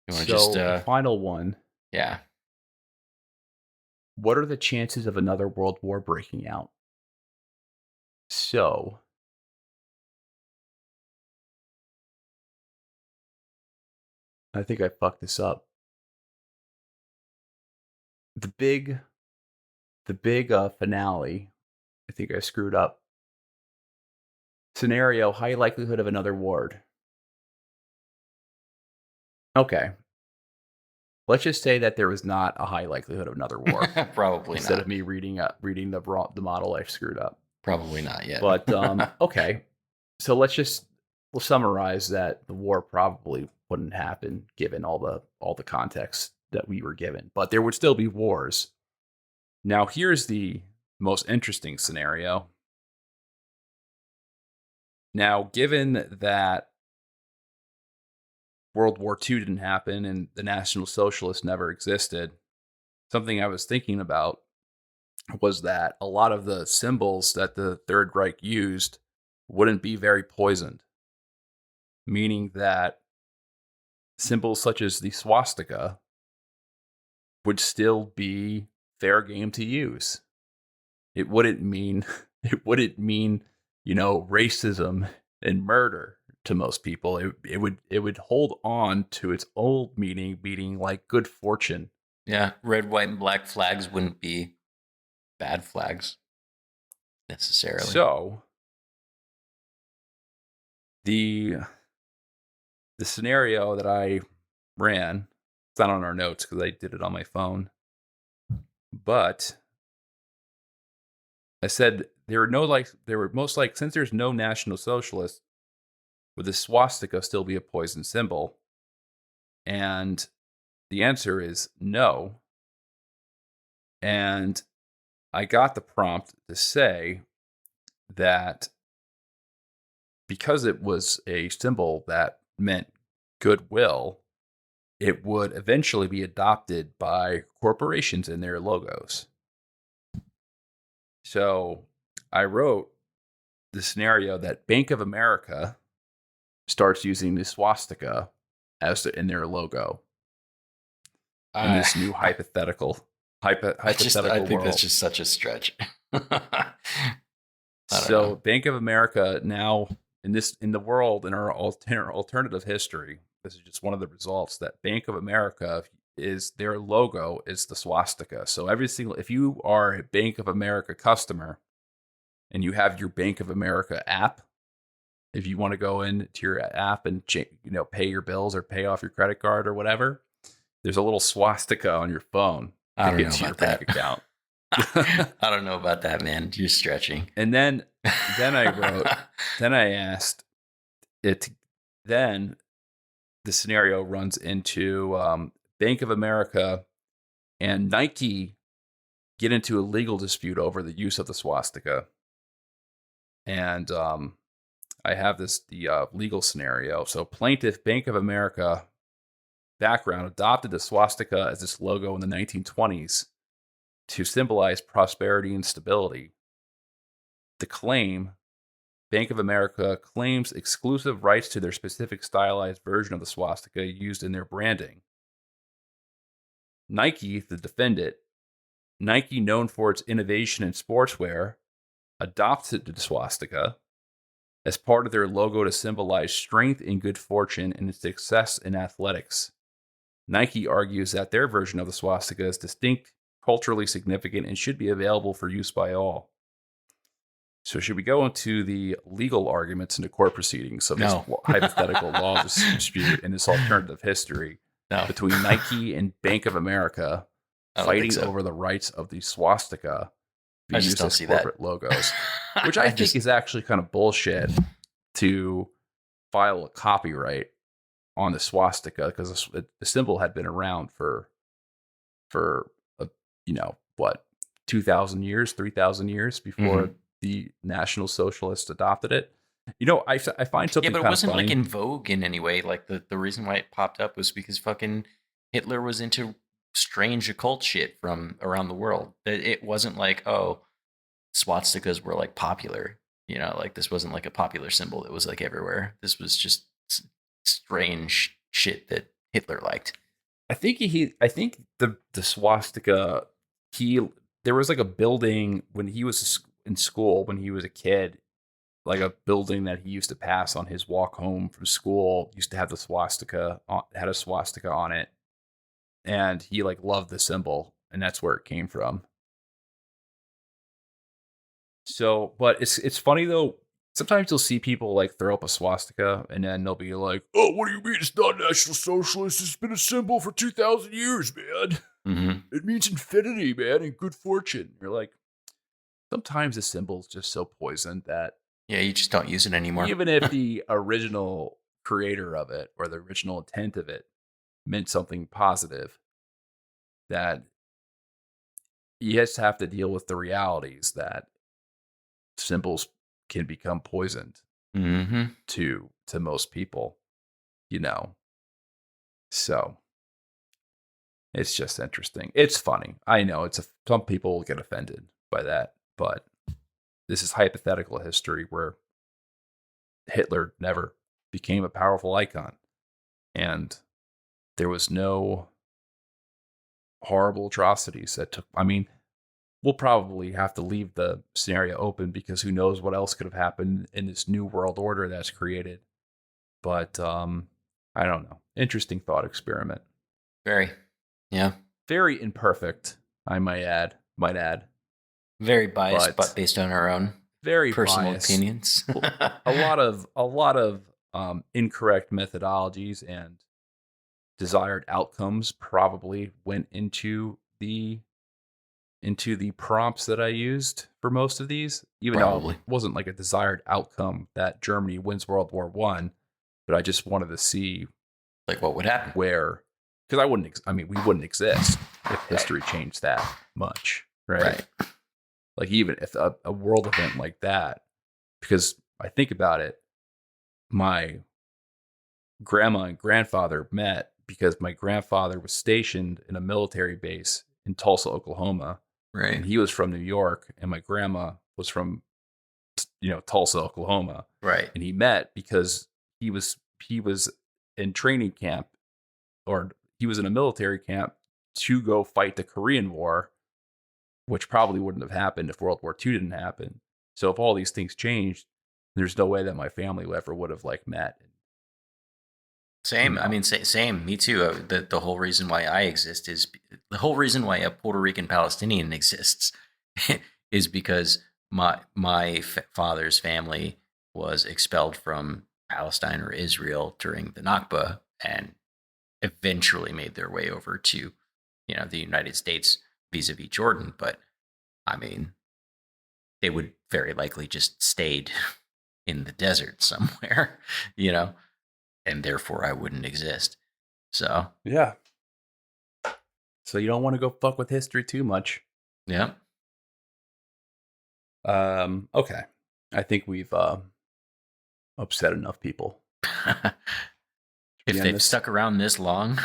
You want to just so the final one. yeah. What are the chances of another world war breaking out? So I think I fucked this up. The big, the big finale. I think I screwed up. Scenario: high likelihood of another war. Okay, let's just say that there was not a high likelihood of another war. Probably Instead not. of me reading the model I screwed up. Probably not yet. But okay, so we'll summarize that the war probably wouldn't happen given all the context that we were given, but there would still be wars. Now here's the most interesting scenario. Now, given that World War II didn't happen and the National Socialists never existed, something I was thinking about was that a lot of the symbols that the Third Reich used wouldn't be very poisoned, meaning that symbols such as the swastika would still be fair game to use. It wouldn't mean racism and murder to most people. It would hold on to its old meaning like good fortune. Yeah, red, white, and black flags wouldn't be bad flags necessarily. So the the scenario that I ran, it's not on our notes because I did it on my phone, but I said there were most like since there's no National Socialist, would the swastika still be a poison symbol? And the answer is no. And I got the prompt to say that because it was a symbol that meant goodwill, it would eventually be adopted by corporations in their logos. So I wrote the scenario that Bank of America starts using the swastika in their logo in I this new I hypothetical think that's world. just such a stretch. I don't So know. Bank of America now in the world in our alternative history, this is just one of the results that Bank of America is their logo is the swastika. So if you are a Bank of America customer and you have your Bank of America app, if you want to go into your app and pay your bills or pay off your credit card or whatever, there's a little swastika on your phone I to don't get know to your about bank that. account. I don't know about that, man. You're stretching. And then I wrote, then I asked it. Then the scenario runs into Bank of America and Nike get into a legal dispute over the use of the swastika. And I have the legal scenario. So plaintiff Bank of America background adopted the swastika as its logo in the 1920s to symbolize prosperity and stability. The claim Bank of America claims exclusive rights to their specific stylized version of the swastika used in their branding. Nike, the defendant, Nike, known for its innovation in sportswear, adopted the swastika as part of their logo to symbolize strength and good fortune and success in athletics. Nike argues that their version of the swastika is distinct, culturally significant, and should be available for use by all. So, should we go into the legal arguments in the court proceedings of this No. hypothetical law dispute and this alternative history No. between Nike and Bank of America I don't think fighting so. over the rights of the swastika to I be just used don't as see that. corporate logos, which I think is actually kind of bullshit to file a copyright on the swastika because the symbol had been around for a, what 2,000 years, 3,000 years before the National Socialists adopted it. I find something but it kind of wasn't funny. like in vogue in any way. Like the reason why it popped up was because fucking Hitler was into strange occult shit from around the world. It wasn't like, oh, swastikas were like popular. Like this wasn't like a popular symbol that was like everywhere. This was just strange shit that Hitler liked. I think the swastika, there was like a building when he was in school when he was a kid, like a building that he used to pass on his walk home from school used to have the swastika had a swastika on it, and he like loved the symbol, and that's where it came from. So, but it's funny though. Sometimes you'll see people like throw up a swastika, and then they'll be like, "Oh, what do you mean it's not National Socialist? It's been a symbol for 2,000 years, man. It means infinity, man, and good fortune." You're like, sometimes the symbol's just so poisoned that Yeah, you just don't use it anymore. even if the original creator of it or the original intent of it meant something positive, that you just have to deal with the realities that symbols can become poisoned to most people, So it's just interesting. It's funny. I know some people will get offended by that, but this is hypothetical history where Hitler never became a powerful icon, and there was no horrible atrocities that took. I mean, we'll probably have to leave the scenario open because who knows what else could have happened in this new world order that's created. But I don't know. Interesting thought experiment. Very. Yeah. Very imperfect, I might add. Very biased, but based on our own very personal biased. opinions. a lot of incorrect methodologies and desired outcomes probably went into the into the prompts that I used for most of these, even Probably. though it wasn't like a desired outcome that Germany wins World War One, but I just wanted to see Like what would happen? where, because we wouldn't exist if history changed that much, right? Right. Like even if a world event like that, because I think about it, my grandma and grandfather met because my grandfather was stationed in a military base in Tulsa, Oklahoma, and Right. he was from New York, and my grandma was from Tulsa, Oklahoma, Right. and he met because he was in training camp, or he was in a military camp to go fight the Korean War, which probably wouldn't have happened if World War II didn't happen. So if all these things changed, there's no way that my family ever would have like met. Same. I mean, same. Me too. The whole reason why I exist is the whole reason why a Puerto Rican Palestinian exists is because my father's family was expelled from Palestine or Israel during the Nakba and eventually made their way over to, the United States vis-a-vis Jordan. But I mean, they would very likely just stayed in the desert somewhere, and therefore I wouldn't exist. So Yeah. So you don't want to go fuck with history too much. yeah. Okay. I think we've upset enough people. If they've stuck around this long.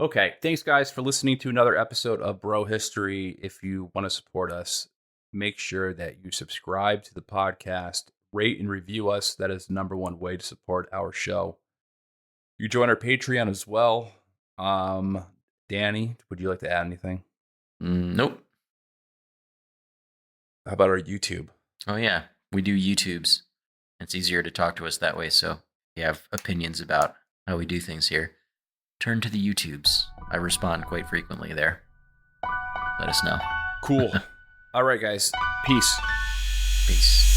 Okay. Thanks, guys, for listening to another episode of Bro History. If you want to support us, make sure that you subscribe to the podcast, rate and review us. That is the number one way to support our show. You join our Patreon as well. Danny, would you like to add anything? Nope. How about our YouTube? Oh yeah, we do YouTubes. It's easier to talk to us that way. So if you have opinions about how we do things here, turn to the YouTubes. I respond quite frequently there. Let us know. Cool. All right, guys. Peace. Peace.